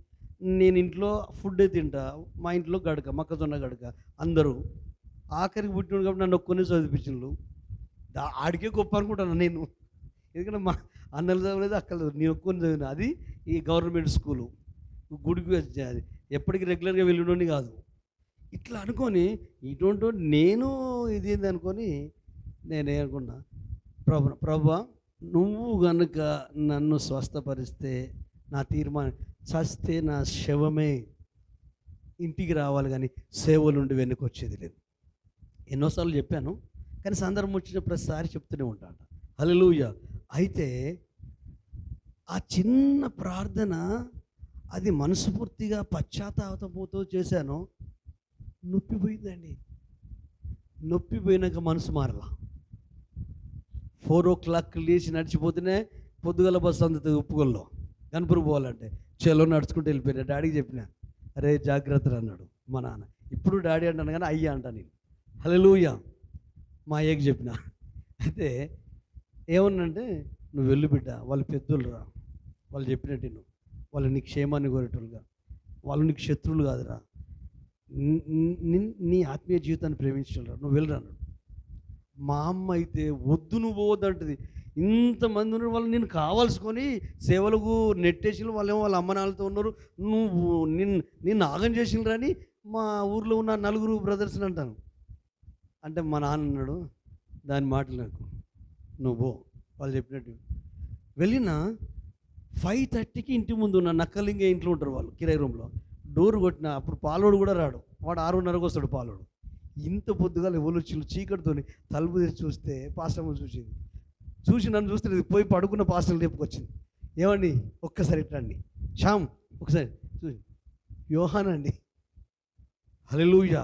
నేను ఇంట్లో ఫుడ్డే తింటా, మా ఇంట్లో గడక, మొక్కజొన్న గడక. అందరూ ఆఖరికి పుట్టినాడు కాబట్టి నన్ను ఒక్కొని చదివించిండ్రు. ఆడికే గొప్ప అనుకుంటాను నేను, ఎందుకంటే మా అన్నలు చదవలేదు, అక్కలు నేను ఒక్కొని చదివిన. అది ఈ గవర్నమెంట్ స్కూలు, గుడికి అది ఎప్పటికీ రెగ్యులర్గా వెళ్ళినోని కాదు. ఇట్లా అనుకొని ఇటువంటి నేను ఇది ఏంది అనుకొని నేనేమనుకున్నా, ప్రభువా నువ్వు కనుక నన్ను స్వస్థపరిస్తే, నా తీర్మానం చస్తే నా శవమే ఇంటికి రావాలి, కానీ సేవ నుండి వెనక్కి వచ్చేది లేదు. ఎన్నోసార్లు చెప్పాను, కానీ సందర్భం వచ్చిన ప్రతిసారి చెప్తూనే ఉంటాను. హల్లెలూయా. అయితే ఆ చిన్న ప్రార్థన, అది మనస్ఫూర్తిగా పశ్చాత్తాపంతో చేశాను. నొప్పి పోయిందండి. నొప్పి పోయినాక మనసు మారలా. 4 o'clock లేచి నడిచిపోతేనే పొద్దుగల బస్సు అందుతుంది ఉప్పుగల్లో, గణపురం పోవాలంటే. చెలో నడుచుకుంటూ వెళ్ళిపోయినా. డాడీకి చెప్పిన, అరే జాగ్రత్త అన్నాడు మా నాన్న. ఇప్పుడు డాడీ అంటాను కానీ అయ్యా అంటా నేను. హల్లెలూయా. మా అయ్యకి చెప్పిన. అయితే ఏమన్నంటే, నువ్వు వెళ్ళు బిడ్డ, వాళ్ళు పెద్దోళ్ళు రా, వాళ్ళు చెప్పినట్టు నువ్వు, వాళ్ళు నీకు క్షేమాన్ని కోరేటోళ్ళుగా, వాళ్ళు నీకు శత్రువులు కాదురా, నీ ఆత్మీయ జీవితాన్ని ప్రేమించరా, నువ్వు వెళ్ళరా అన్నాడు. మా అమ్మ అయితే వద్దు నువ్వు పోవద్దంటది. ఇంతమంది ఉన్నారు, వాళ్ళు నేను కావాల్సుకొని సేవలకు నెట్టేసి వాళ్ళేమో వాళ్ళ అమ్మ నాన్నలతో ఉన్నారు, నువ్వు నిన్ను ఆగం చేసినరా అని మా ఊర్లో ఉన్న 4 బ్రదర్స్ని అంటాను. అంటే మా నాన్న అన్నాడు, దాని మాటలు నాకు నువ్వు వాళ్ళు చెప్పినట్టు. వెళ్ళిన 5:30కి ఇంటి ముందు ఉన్న నక్కలింగే ఇంట్లో ఉంటారు వాళ్ళు, కిరాయి రూమ్లో. డోర్ కొట్టిన, అప్పుడు పాలోడు కూడా రాడు, వాడు 6:30కి వస్తాడు పాలోడు. ఇంత పొద్దుగాల ఎవరు వచ్చి చీకటితో తలుపు తెరిచి చూస్తే పాస్టమ్మ చూసి నన్ను చూస్తే పోయి పడుకున్న పాస్టర్లు చెప్పుకొచ్చింది. ఏమండి ఒక్కసారి ఇట్లండి, శ్యామ్ ఒకసారి చూసి, యోహాన్ అండి. హల్లెలూయా.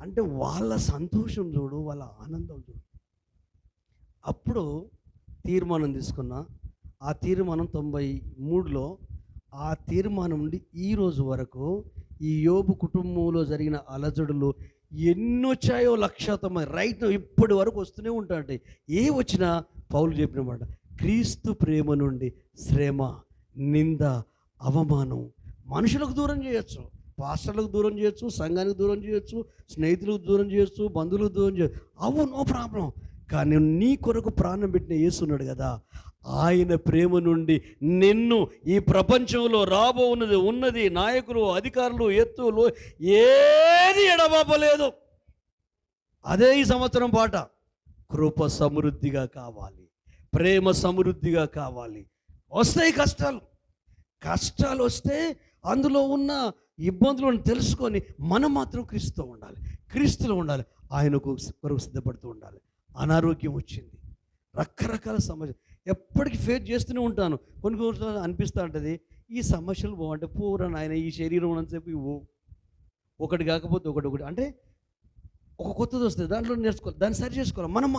అంటే వాళ్ళ సంతోషం చూడు, వాళ్ళ ఆనందం చూడు. అప్పుడు తీర్మానం తీసుకున్నా. ఆ తీర్మానం 93లో, ఆ తీర్మానం నుండి ఈరోజు వరకు ఈ యోబు కుటుంబంలో జరిగిన అలజడులు ఎన్నొచ్చాయో 190 రైట్ ఇప్పటి వరకు వస్తూనే ఉంటాయి. ఏ వచ్చినా పౌలు చెప్పిన మాట, క్రీస్తు ప్రేమ నుండి శ్రమ, నింద, అవమానం మనుషులకు దూరం చేయొచ్చు, పాస్టర్లకు దూరం చేయొచ్చు, సంఘానికి దూరం చేయొచ్చు, స్నేహితులకు దూరం చేయొచ్చు, బంధువులకు దూరం చేయొచ్చు, అవు నో ప్రాబ్లం. కానీ నీ కొరకు ప్రాణం పెట్టిన యేసు ఉన్నాడు కదా, ఆయన ప్రేమ నుండి నిన్ను ఈ ప్రపంచంలో ఉన్నది నాయకులు, అధికారులు, ఎత్తులు ఏది ఎడబాపలేదు. అదే ఈ సంవత్సరం పాట. కృప సమృద్ధిగా కావాలి, ప్రేమ సమృద్ధిగా కావాలి. వస్తాయి కష్టాలు వస్తే అందులో ఉన్న ఇబ్బందులను తెలుసుకొని మనం మాత్రం క్రీస్తులో ఉండాలి, ఆయనకు కొరకు సిద్ధపడుతూ ఉండాలి. అనారోగ్యం వచ్చింది, రకరకాల సమస్యలు ఎప్పటికీ ఫేస్ చేస్తూనే ఉంటాను. కొన్ని అనిపిస్తూ ఉంటుంది, ఈ సమస్యలు బాగుంటే పూరా నాయన ఈ శరీరం ఉన్నంతసేపు ఇవ్వు, ఒకటి కాకపోతే ఒకటి అంటే ఒక కొత్తది వస్తుంది, దాంట్లో నేర్చుకోవాలి, దాన్ని సరి చేసుకోవాలి. మనం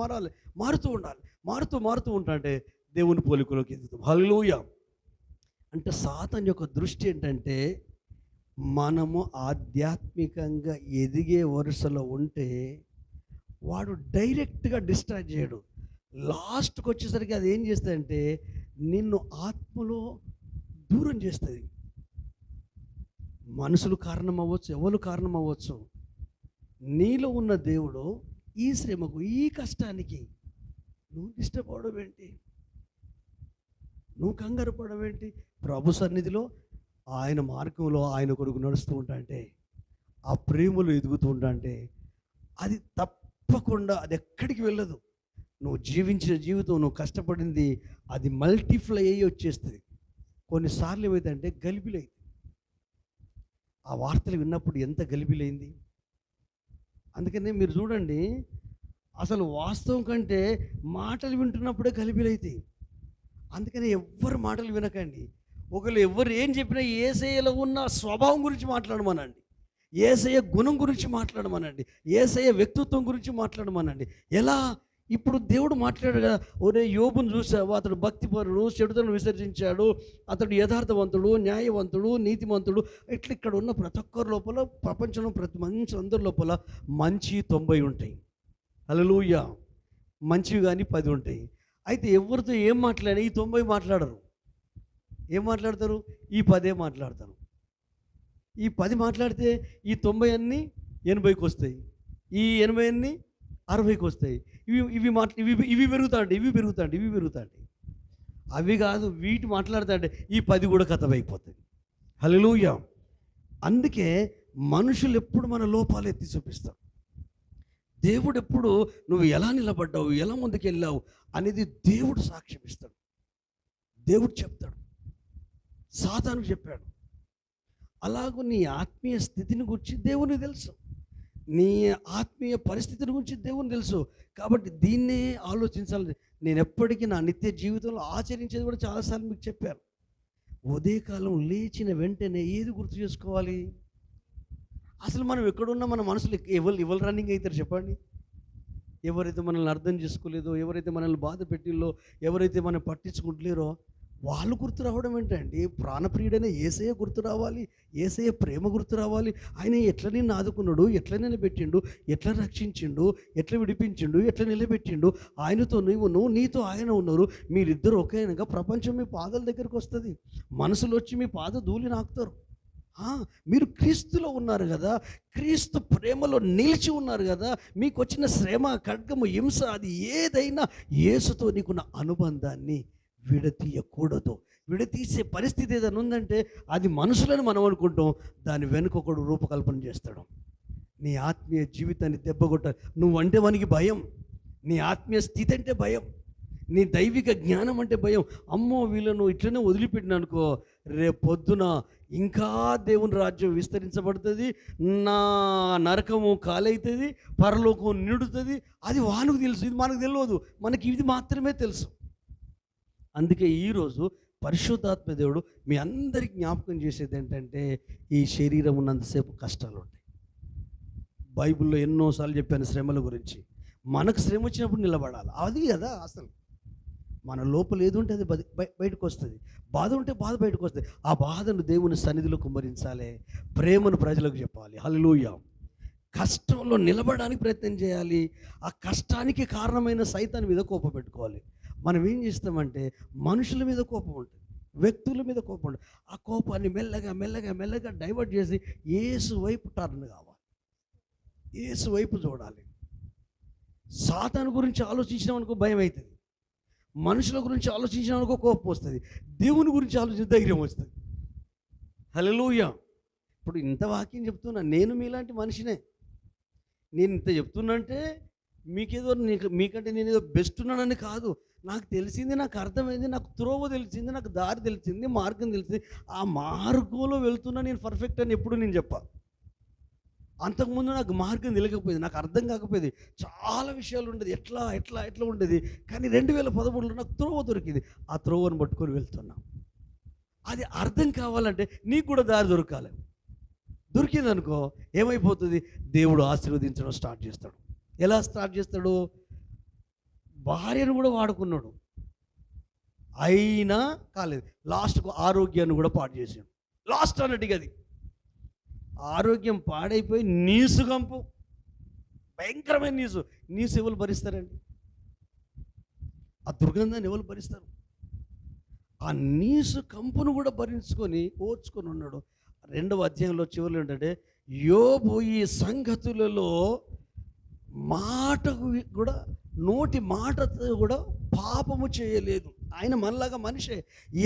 మారాలి, మారుతూ ఉండాలి. మారుతూ ఉంటాంటే దేవుని పోలికలోకి ఎదుగుతాం. హల్లెలూయా. అంటే సాతాను యొక్క దృష్టి ఏంటంటే, మనము ఆధ్యాత్మికంగా ఎదిగే వరుసలో ఉంటే వాడు డైరెక్ట్గా డిస్ట్రాక్ట్ చేయడు. లాస్ట్కి వచ్చేసరికి అది ఏం చేస్తుందంటే నిన్ను ఆత్మలో దూరం చేస్తుంది. మనుషులు కారణం అవ్వచ్చు, ఎవరు కారణం అవ్వచ్చు. నీలో ఉన్న దేవుడు ఈ శ్రమకు, ఈ కష్టానికి నువ్వు డిస్టర్బ్ అవడం ఏంటి, నువ్వు కంగారు పడడం ఏంటి? ప్రభు సన్నిధిలో ఆయన మార్గంలో ఆయన కొరకు నడుస్తూ ఉంటాంటే, ఆ ప్రేమలో ఎదుగుతూ ఉంటాంటే అది తప్పకుండా అది ఎక్కడికి వెళ్ళదు. నువ్వు జీవించిన జీవితం, నువ్వు కష్టపడింది అది మల్టిప్లై అయ్యి వచ్చేస్తుంది. కొన్నిసార్లు ఏమైందంటే గలిబిలైంది. ఆ వార్తలు విన్నప్పుడు ఎంత గలిబిలైంది. అందుకనే మీరు చూడండి, అసలు వాస్తవం కంటే మాటలు వింటున్నప్పుడే గలిబిలైతాయి. అందుకని ఎవ్వరు మాటలు వినకండి. ఒకళ్ళు ఎవరు ఏం చెప్పినా యేసయ్యలో ఉన్న స్వభావం గురించి మాట్లాడమనండి, యేసయ్య గుణం గురించి మాట్లాడమనండి, యేసయ్య వ్యక్తిత్వం గురించి మాట్లాడమనండి. ఎలా? ఇప్పుడు దేవుడు మాట్లాడాడు కదా, ఒరే యోబును చూసావు, అతడు భక్తిపరుడు, చెడుతను విసర్జించాడు, అతడు యథార్థవంతుడు, న్యాయవంతుడు, నీతిమంతుడు. ఇట్లా ఇక్కడ ఉన్న ప్రతి ఒక్కరి లోపల, ప్రపంచంలో ప్రతి మనిషి అందరి లోపల మంచి 90 ఉంటాయి. హల్లెలూయా. మంచివి కానీ 10 ఉంటాయి. అయితే ఎవరితో ఏం మాట్లాడినా ఈ 90 మాట్లాడరు. ఏం మాట్లాడతారు? ఈ 10 మాట్లాడతారు. ఈ 10 మాట్లాడితే ఈ 90 అన్నీ 80కి వస్తాయి, ఈ 80 అన్నీ 60కి వస్తాయి. ఇవి పెరుగుతాండి. అవి కాదు, వీటి మాట్లాడుతాంటే ఈ 10 కూడా కథమైపోతుంది. హల్లెలూయా. అందుకే మనుషులు ఎప్పుడు మన లోపాలు ఎత్తి చూపిస్తారు. దేవుడు ఎప్పుడు నువ్వు ఎలా నిలబడ్డావు, ఎలా ముందుకు వెళ్ళావు అనేది దేవుడు సాక్ష్యం ఇస్తాడు. దేవుడు చెప్తాడు, సాతానుకు చెప్పాడు. అలాగూ నీ ఆత్మీయ స్థితిని గురించి దేవునికి తెలుసు, నీ ఆత్మీయ పరిస్థితిని గురించి దేవునికి తెలుసు. కాబట్టి దీన్నే ఆలోచించాలి. నేను ఎప్పటికీ నా నిత్య జీవితంలో ఆచరించేది కూడా చాలాసార్లు మీకు చెప్పాను. ఉదయకాలం లేచిన వెంటనే ఏది గుర్తు చేసుకోవాలి? అసలు మనం ఎక్కడున్నా మన మనసులో ఎవరు రన్నింగ్ అవుతారు చెప్పండి? ఎవరైతే మనల్ని అర్థం చేసుకోలేదో, ఎవరైతే మనల్ని బాధ పెట్టిల్లో, ఎవరైతే మనం పట్టించుకుంటలేరో వాళ్ళు గుర్తు రావడం ఏంటండి? ప్రాణప్రియుడైన యేసయ్య గుర్తు రావాలి, యేసయ్య ప్రేమ గుర్తు రావాలి. ఆయన ఎట్లా నిన్ను ఆదుకున్నాడు, ఎట్లా నిలబెట్టిండు, ఎట్లా రక్షించిండు, ఎట్లా విడిపించిండు, ఎట్లా నిలబెట్టిండు. ఆయనతో నువ్వు, నీతో ఆయన ఉన్నారు, మీరిద్దరు ఒకేనగా ప్రపంచం మీ పాదాల దగ్గరికి వస్తుంది. మనసులో వచ్చి మీ పాద ధూళి నాకుతారు. మీరు క్రీస్తులో ఉన్నారు కదా, క్రీస్తు ప్రేమలో నిలిచి ఉన్నారు కదా. మీకు వచ్చిన శ్రమ, ఖడ్గము, హింస అది ఏదైనా యేసుతో నీకున్న అనుబంధాన్ని విడతీయకూడదు. విడతీసే పరిస్థితి ఏదైనా ఉందంటే అది మనుషులని మనం అనుకుంటాం, దాని వెనుక ఒకడు రూపకల్పన చేస్తాడు. నీ ఆత్మీయ జీవితాన్ని దెబ్బగొట్ట, నువ్వంటే వానికి భయం, నీ ఆత్మీయ స్థితి అంటే భయం, నీ దైవిక జ్ఞానం అంటే భయం. అమ్మో వీళ్ళను ఇట్లనే వదిలిపెట్టిన అనుకో, రేపు పొద్దున ఇంకా దేవుని రాజ్యం విస్తరించబడుతుంది, నా నరకము కాలవుతుంది, పరలోకం నిండుతుంది. అది వానికి తెలుసు, ఇది మనకు తెలియదు. మనకి ఇది మాత్రమే తెలుసు. అందుకే ఈరోజు పరిశుద్ధాత్మ దేవుడు మీ అందరికి జ్ఞాపకం చేసేది ఏంటంటే, ఈ శరీరం ఉన్నంతసేపు కష్టాలు ఉంటాయి. బైబిల్లో ఎన్నోసార్లు చెప్పాను శ్రమల గురించి. మనకు శ్రమ వచ్చినప్పుడు నిలబడాలి. అది కదా అసలు. మన లోపల ఏది ఉంటే అది బయటకు వస్తుంది. బాధ ఉంటే బాధ బయటకు వస్తుంది. ఆ బాధను దేవుని సన్నిధిలో కుమ్మరించాలి, ప్రేమను ప్రజలకు చెప్పాలి. హల్లెలూయా. కష్టంలో నిలబడడానికి ప్రయత్నం చేయాలి. ఆ కష్టానికి కారణమైన సైతాన్ మీద కోపం పెట్టుకోవాలి. మనం ఏం చేస్తామంటే మనుషుల మీద కోపం ఉంటుంది, వ్యక్తుల మీద కోపం ఉంటుంది. ఆ కోపాన్ని మెల్లగా మెల్లగా మెల్లగా డైవర్ట్ చేసి యేసు వైపు టర్న్ కావాలి, యేసు వైపు చూడాలి. సాతాను గురించి ఆలోచించడం అనుకో భయం అవుతుంది, మనుషుల గురించి ఆలోచించడం అనుకో కోపం వస్తుంది, దేవుని గురించి ఆలోచించే ధైర్యం వస్తుంది. హల్లెలూయా. ఇప్పుడు ఇంత వాక్యం చెప్తున్నా, నేను మీలాంటి మనిషినే. నేను ఇంత చెప్తున్నా అంటే మీకేదో మీకంటే నేను ఏదో బెస్ట్ ఉన్నానని కాదు. నాకు తెలిసింది, నాకు అర్థమైంది, నాకు త్రోవ తెలిసింది, నాకు దారి తెలిసింది, మార్గం తెలిసింది. ఆ మార్గంలో వెళ్తున్నా నేను పర్ఫెక్ట్ అని ఎప్పుడు నేను చెప్పా. అంతకుముందు నాకు మార్గం తెలియకపోయేది, నాకు అర్థం కాకపోయేది, చాలా విషయాలు ఉండేది, ఎట్లా ఎట్లా ఎట్లా ఉండేది. కానీ 2013లో నాకు త్రోవ దొరికింది. ఆ త్రోవను పట్టుకొని వెళ్తున్నా. అది అర్థం కావాలంటే నీకు కూడా దారి దొరకాలి. దొరికిందనుకో ఏమైపోతుంది, దేవుడు ఆశీర్వదించడం స్టార్ట్ చేస్తాడు. ఎలా స్టార్ట్ చేస్తాడు? భార్యను కూడా వాడుకున్నాడు, అయినా కాలేదు. లాస్ట్కు ఆరోగ్యాన్ని కూడా పాడు చేసాడు. లాస్ట్ అన్నట్టుగా అది ఆరోగ్యం పాడైపోయి నీసు కంపు, భయంకరమైన నీసు ఎవరు భరిస్తారండి? ఆ దుర్గంధాన్ని ఎవరు భరిస్తారు? ఆ నీసు కంపును కూడా భరించుకొని ఓర్చుకొని ఉన్నాడు. 2వ అధ్యాయంలో చివరిలో ఏంటంటే, యోబు ఈ సంగతులలో మాటకు కూడా, నోటి మాటతో కూడా పాపము చేయలేదు. ఆయన మనలాగా మనిషే.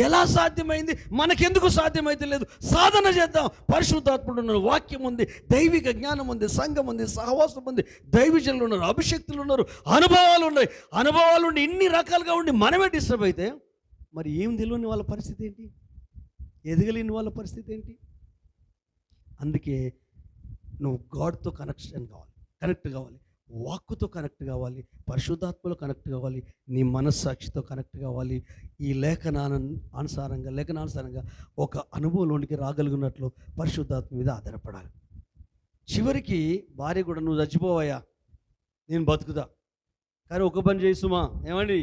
ఎలా సాధ్యమైంది? మనకెందుకు సాధ్యమైతే లేదు? సాధన చేద్దాం. పరిశుద్ధాత్ముడు ఉన్నారు, వాక్యం ఉంది, దైవిక జ్ఞానం ఉంది, సంఘం ఉంది, సహవాసం ఉంది, దైవజనులు ఉన్నారు, అభిషక్తులు ఉన్నారు, అనుభవాలు ఉన్నాయి. అనుభవాలు ఉండి ఇన్ని రకాలుగా ఉండి మనమే డిస్టర్బ్ అయితే మరి ఏం తెలియని వాళ్ళ పరిస్థితి ఏంటి? ఎదగలేని వాళ్ళ పరిస్థితి ఏంటి? అందుకే నువ్వు గాడ్తో కనెక్ట్ కావాలి, వాక్కుతో కనెక్ట్ కావాలి, పరిశుద్ధాత్మలో కనెక్ట్ కావాలి, నీ మనస్సాక్షితో కనెక్ట్ కావాలి. ఈ లేఖనానుసారంగా ఒక అనుభవంలోనికి రాగలిగినట్లు పరిశుద్ధాత్మ మీద ఆధారపడాలి. చివరికి భార్య కూడా, నువ్వు చచ్చిపోవయ్యా, నేను బతుకుతా, కానీ ఒక పని చేయి సుమా, ఏమండి,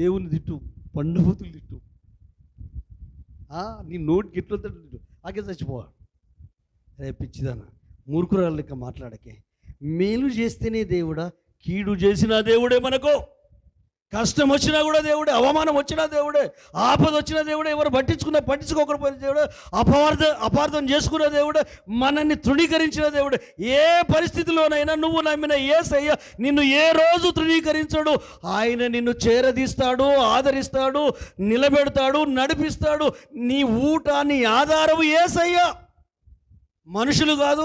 దేవుని తిట్టు, పండుబూతులు తిట్టు, నీ నోటికి ఎట్లా తిట్టు, ఆగే చచ్చిపోవా. రే పిచ్చిదానా, మూర్ఖురాలు లెక్క మాట్లాడకే. మేలు చేస్తేనే దేవుడా, కీడు చేసిన దేవుడే మనకు. కష్టం వచ్చినా కూడా దేవుడే, అవమానం వచ్చినా దేవుడే, ఆపద వచ్చిన దేవుడే, ఎవరు పట్టించుకోకపోయిన దేవుడే, అపార్థం చేసుకున్న దేవుడే, మనల్ని తృణీకరించిన దేవుడే. ఏ పరిస్థితిలోనైనా నువ్వు నమ్మిన యేసయ్య నిన్ను ఏ రోజు తృణీకరించడు. ఆయన నిన్ను చేరదీస్తాడు, ఆదరిస్తాడు, నిలబెడతాడు, నడిపిస్తాడు. నీ ఊట, నీ ఆధారము యేసయ్య. మనుషులు కాదు,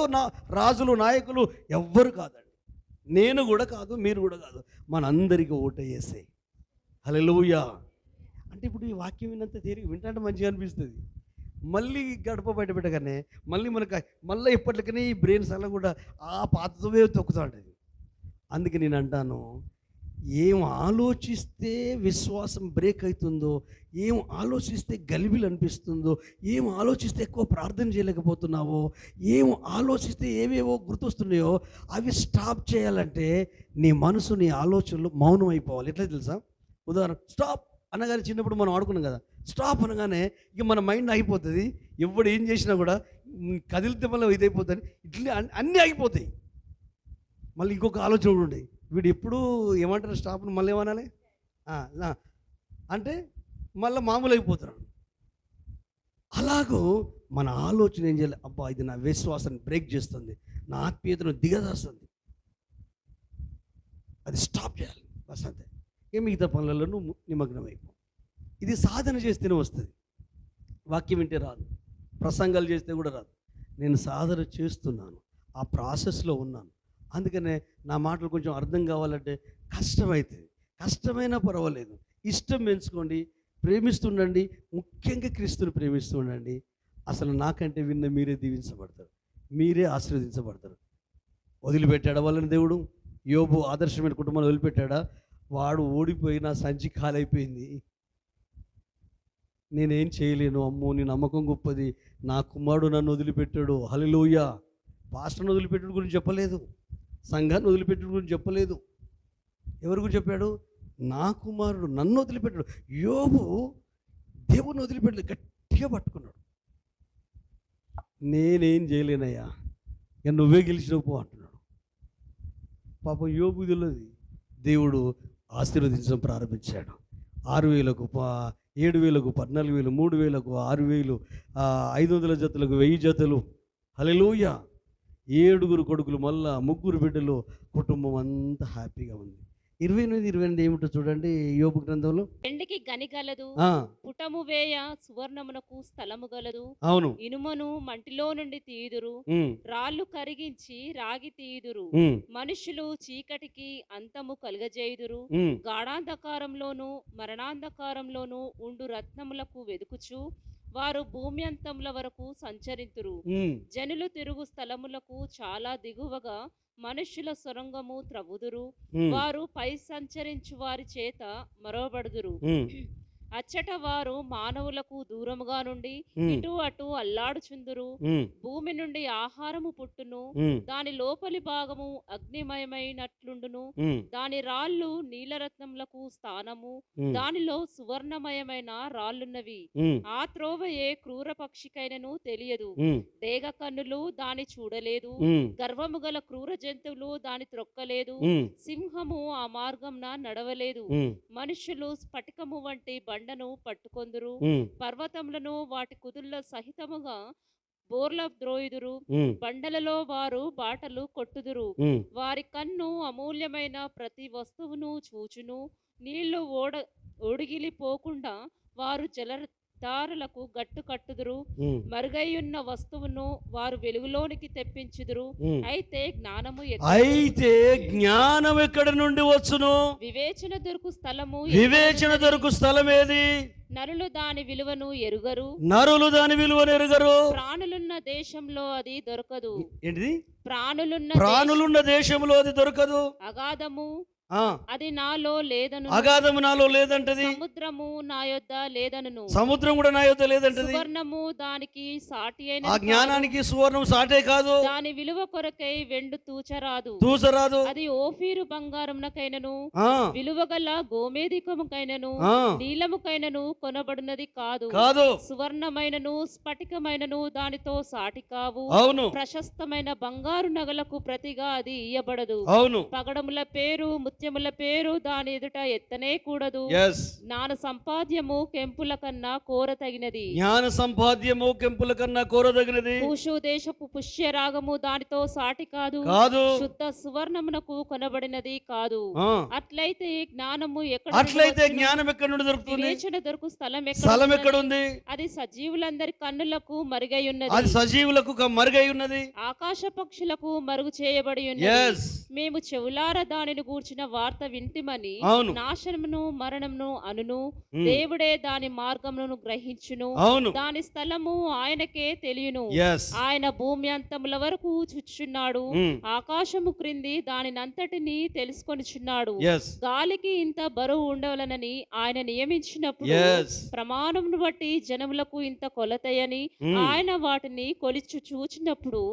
రాజులు, నాయకులు ఎవ్వరు కాదండి. నేను కూడా కాదు, మీరు కూడా కాదు. మనందరికీ ఓటు యేసే. హల్లెలూయా. అంటే ఇప్పుడు ఈ వాక్యం విన్నంత తీరిగి వింటే మంచిగా అనిపిస్తుంది. మళ్ళీ గడప బయట పెట్టగానే మళ్ళీ ఎప్పటికనే ఈ బ్రెయిన్స్ అలా కూడా ఆ పాతవే తొక్కుతూ ఉంటుంది. అందుకే నేను అంటాను, ఏం ఆలోచిస్తే విశ్వాసం బ్రేక్ అవుతుందో, ఏం ఆలోచిస్తే గలిబిలు అనిపిస్తుందో, ఏం ఆలోచిస్తే ఎక్కువ ప్రార్థన చేయలేకపోతున్నావో, ఏం ఆలోచిస్తే ఏవేవో గుర్తొస్తున్నాయో అవి స్టాప్ చేయాలంటే నీ మనసు, నీ ఆలోచనలు మౌనం అయిపోవాలి. ఎట్లా తెలుసా? ఉదాహరణ, స్టాప్ అనగానే చిన్నప్పుడు మనం ఆడుకున్నాం కదా, స్టాప్ అనగానే ఇక మన మైండ్ అయిపోతుంది. ఎవడు ఏం చేసినా కూడా కదిలితే మళ్ళీ ఇదైపోతుంది, ఇట్లా అన్నీ ఆగిపోతాయి. మళ్ళీ ఇంకొక ఆలోచన కూడా ఉండే, వీడు ఎప్పుడు ఏమంటారు స్టాప్ను మళ్ళీ ఏమనాలి అంటే మళ్ళీ మామూలు అయిపోతున్నాడు. అలాగూ మన ఆలోచన ఏం చేయాలి? అబ్బా, ఇది నా విశ్వాసాన్ని బ్రేక్ చేస్తుంది, నా ఆత్మీయతను దిగజేస్తుంది, అది స్టాప్ చేయాలి. బస్ అంతే. మిగతా పనులలో నువ్వు నిమగ్నం అయిపో. ఇది సాధన చేస్తేనే వస్తుంది. వాక్యం వింటే రాదు, ప్రసంగాలు చేస్తే కూడా రాదు. నేను సాధన చేస్తున్నాను, ఆ ప్రాసెస్లో ఉన్నాను. అందుకనే నా మాటలు కొంచెం అర్థం కావాలంటే కష్టమవుతుంది. కష్టమైనా పర్వాలేదు, ఇష్టం పెంచుకోండి, ప్రేమిస్తుండండి. ముఖ్యంగా క్రీస్తుని ప్రేమిస్తూ ఉండండి. అసలు నాకంటే విన్న మీరే దీవించబడతారు, మీరే ఆశీర్వదించబడతారు. వదిలిపెట్టాడా వాళ్ళని దేవుడు? యోబు ఆదర్శమైన కుటుంబాన్ని వదిలిపెట్టాడా? వాడు ఓడిపోయి నా సంచి కాలైపోయింది, నేనేం చేయలేను, అమ్మో నీ నమ్మకం గొప్పది, నా కుమారుడు నన్ను వదిలిపెట్టాడు. హల్లెలూయా. పాస్టర్ని వదిలిపెట్టడం గురించి చెప్పలేదు, సంఘాన్ని వదిలిపెట్టడం గురించి చెప్పలేదు. ఎవరి గురించి చెప్పాడు? నా కుమారుడు నన్ను వదిలిపెట్టాడు. యోబు దేవుని వదిలిపెట్టలేదు, గట్టిగా పట్టుకున్నాడు. నేనేం చేయలేనయ్యా, ఇక నువ్వే గెలిచినావు పో అంటున్నాడు. పాపం యోబుకు తెలియదు. దేవుడు ఆశీర్వదించడం ప్రారంభించాడు. 6,000కు 7,000కు 14,000 3,000కు 6,000 500 జతలకు 1000 జతలు. హల్లెలూయా. 7 కొడుకులు, మళ్ళా 3 బిడ్డలు, కుటుంబం అంతా హ్యాపీగా ఉంది. 28 ఏమిటో చూడండి యోబు గ్రంథంలో. వెండికి గని గలదు, ఆ, పుటము వేయ సువర్ణమునకు స్థలము గలదు. అవును. ఇనుమును మంటిలో నుండి తీయుదురు, ఉమ్, రాళ్ళు కరిగించి రాగి తీయుదురు. ఉమ్, మనుషులు చీకటికి అంతము కలుగజేయుదురు. ఉమ్, గాఢాంధకారంలోను మరణాంధకారంలోను ఉండు రత్నములకు వెదుకుచు వారు భూమి అంతముల వరకు సంచరింతురు. ఉమ్, జనులు తిరుగు స్థలములకు చాలా దిగువగా మనుష్యుల సొరంగము త్రవ్వుదురు. ఉమ్, వారు పై సంచరించు వారి చేత మరవబడుదురు. ఉమ్, అచ్చట వారు మానవులకు దూరముగా నుండి ఉమ్, ఇటు అటు అల్లాడుచుందురు. ఉమ్, భూమి నుండి ఆహారము పుట్టును, ఉమ్, దాని లోపలి భాగము అగ్నిమయమైనట్లుండును. ఉమ్, దాని రాళ్ళు నీలరత్నములకు స్థానము, ఉమ్, దానిలో సువర్ణమయమైన రాళ్ళున్నవి. ఉమ్, ఆ త్రోవయే క్రూర పక్షికైనను తెలియదు. ఉమ్, డేగ కన్నులు దాని చూడలేదు. ఉమ్, గర్వము గల క్రూర జంతువులు దాని త్రొక్కలేదు. ఉమ్, సింహము ఆ మార్గంన నడవలేదు. ఉమ్, మనుష్యులు స్ఫటికము వంటి బండను పట్టుకొందురు. ఉమ్, పర్వతములను వాటి కుదుళ్ళ సహితముగా బోర్ల ద్రోయుదురు. ఉమ్, బండలలో వారు బాటలు కొట్టుదురు. ఉమ్, వారి కన్ను అమూల్యమైన ప్రతి వస్తువును చూచును. నీళ్లు ఒడిగిలిపోకుండా వారు జలధారలకు గట్టు కట్టుదురు. ఉమ్, మరుగైయున్న వస్తువును వారు వెలుగులోనికి తెప్పించుదురు. ఉమ్. అయితే జ్ఞానము అయితే జ్ఞానం ఎక్కడి నుండి వచ్చును? వివేచన దొరుకు స్థలము వివేచన దొరుకు స్థలం ఏది? నరులు దాని విలువను ఎరుగరు. నరులు దాని విలువను ఎరుగరు. ప్రాణులున్న దేశంలో అది దొరకదు. ఏంటిది? ప్రాణులున్న ప్రాణులున్న దేశంలో అది దొరకదు. అగాధము ఆ, అది నాలో లేదను. అగాధము నాలో లేదంటది. సముద్రము నా యొద్ద లేదను. సముద్రం కూడా నా యొద్ద లేదంటది. సువర్ణము దానికి సాటి అయిన ఆ జ్ఞానానికి సువర్ణం సాటే కాదు. దాని విలువ కొరకై వెండు తూచరాదు. తూసరాదు. అది ఓఫీరు బంగారమునకైనను ఆ, విలువగల గోమేధికముకైనను ఆ, నీలముకైనను కొనబడినది కాదు. కాదు. సువర్ణమైనను స్ఫటికమైనను దానితో సాటి కావు. అవును, ప్రశస్తమైన బంగారు నగలకు ప్రతిగా అది ఇయ్యబడదు. అవును. పగడముల పేరు ముత్యముల పేరు దాని ఎదుట ఎత్తనే కూడదు. ఎస్. జ్ఞాన సంపాద్యము కెంపుల కన్నా కోరతగినది. జ్ఞాన సంపాద్యము కెంపుల కన్నా కోరదగినది. కూషు దేశపు పుష్యరాగము దానితో సాటి కాదు. కాదు. శుద్ధ సువర్ణమునకు కొనబడినది కాదు. ఆ, అట్లయితే జ్ఞానము ఎక్కడ అట్లయితే జ్ఞానం ఎక్కడి నుండి దొరుకుతుంది? వివేచన దొరుకు స్థలం స్థలం ఎక్కడ? ఎక్కడుంది? అది సజీవులందరి కన్నులకు మరుగై అది ఉన్నది. సజీవులకు మరుగై ఉన్నది. ఆకాశ పక్షులకు మరుగు చేయబడి ఉన్నది. ఎస్. మేము చెవులార దానిని గూర్చిన వార్త వింటిమని అవును. నాశనమును మరణమును అనును. ఉమ్. దేవుడే దాని మార్గమును గ్రహించును. అవును. దాని స్థలము ఆయనకే తెలియను. ఎస్. ఆయన భూమి అంతముల వరకు చుచ్చున్నాడు. ఉమ్. ఆకాశము క్రింది దానినంతటిని తెలుసుకొనిచున్నాడు. ఎస్. గాలికి ఇంత బరువు ఉండవలనని ఆయన నియమించినప్పుడు ఎస్. ప్రమాణమును బట్టి జనములకు ఇంత కొలతయని ఉమ్. ఆయన వాటిని కొలిచి చూచినప్పుడు,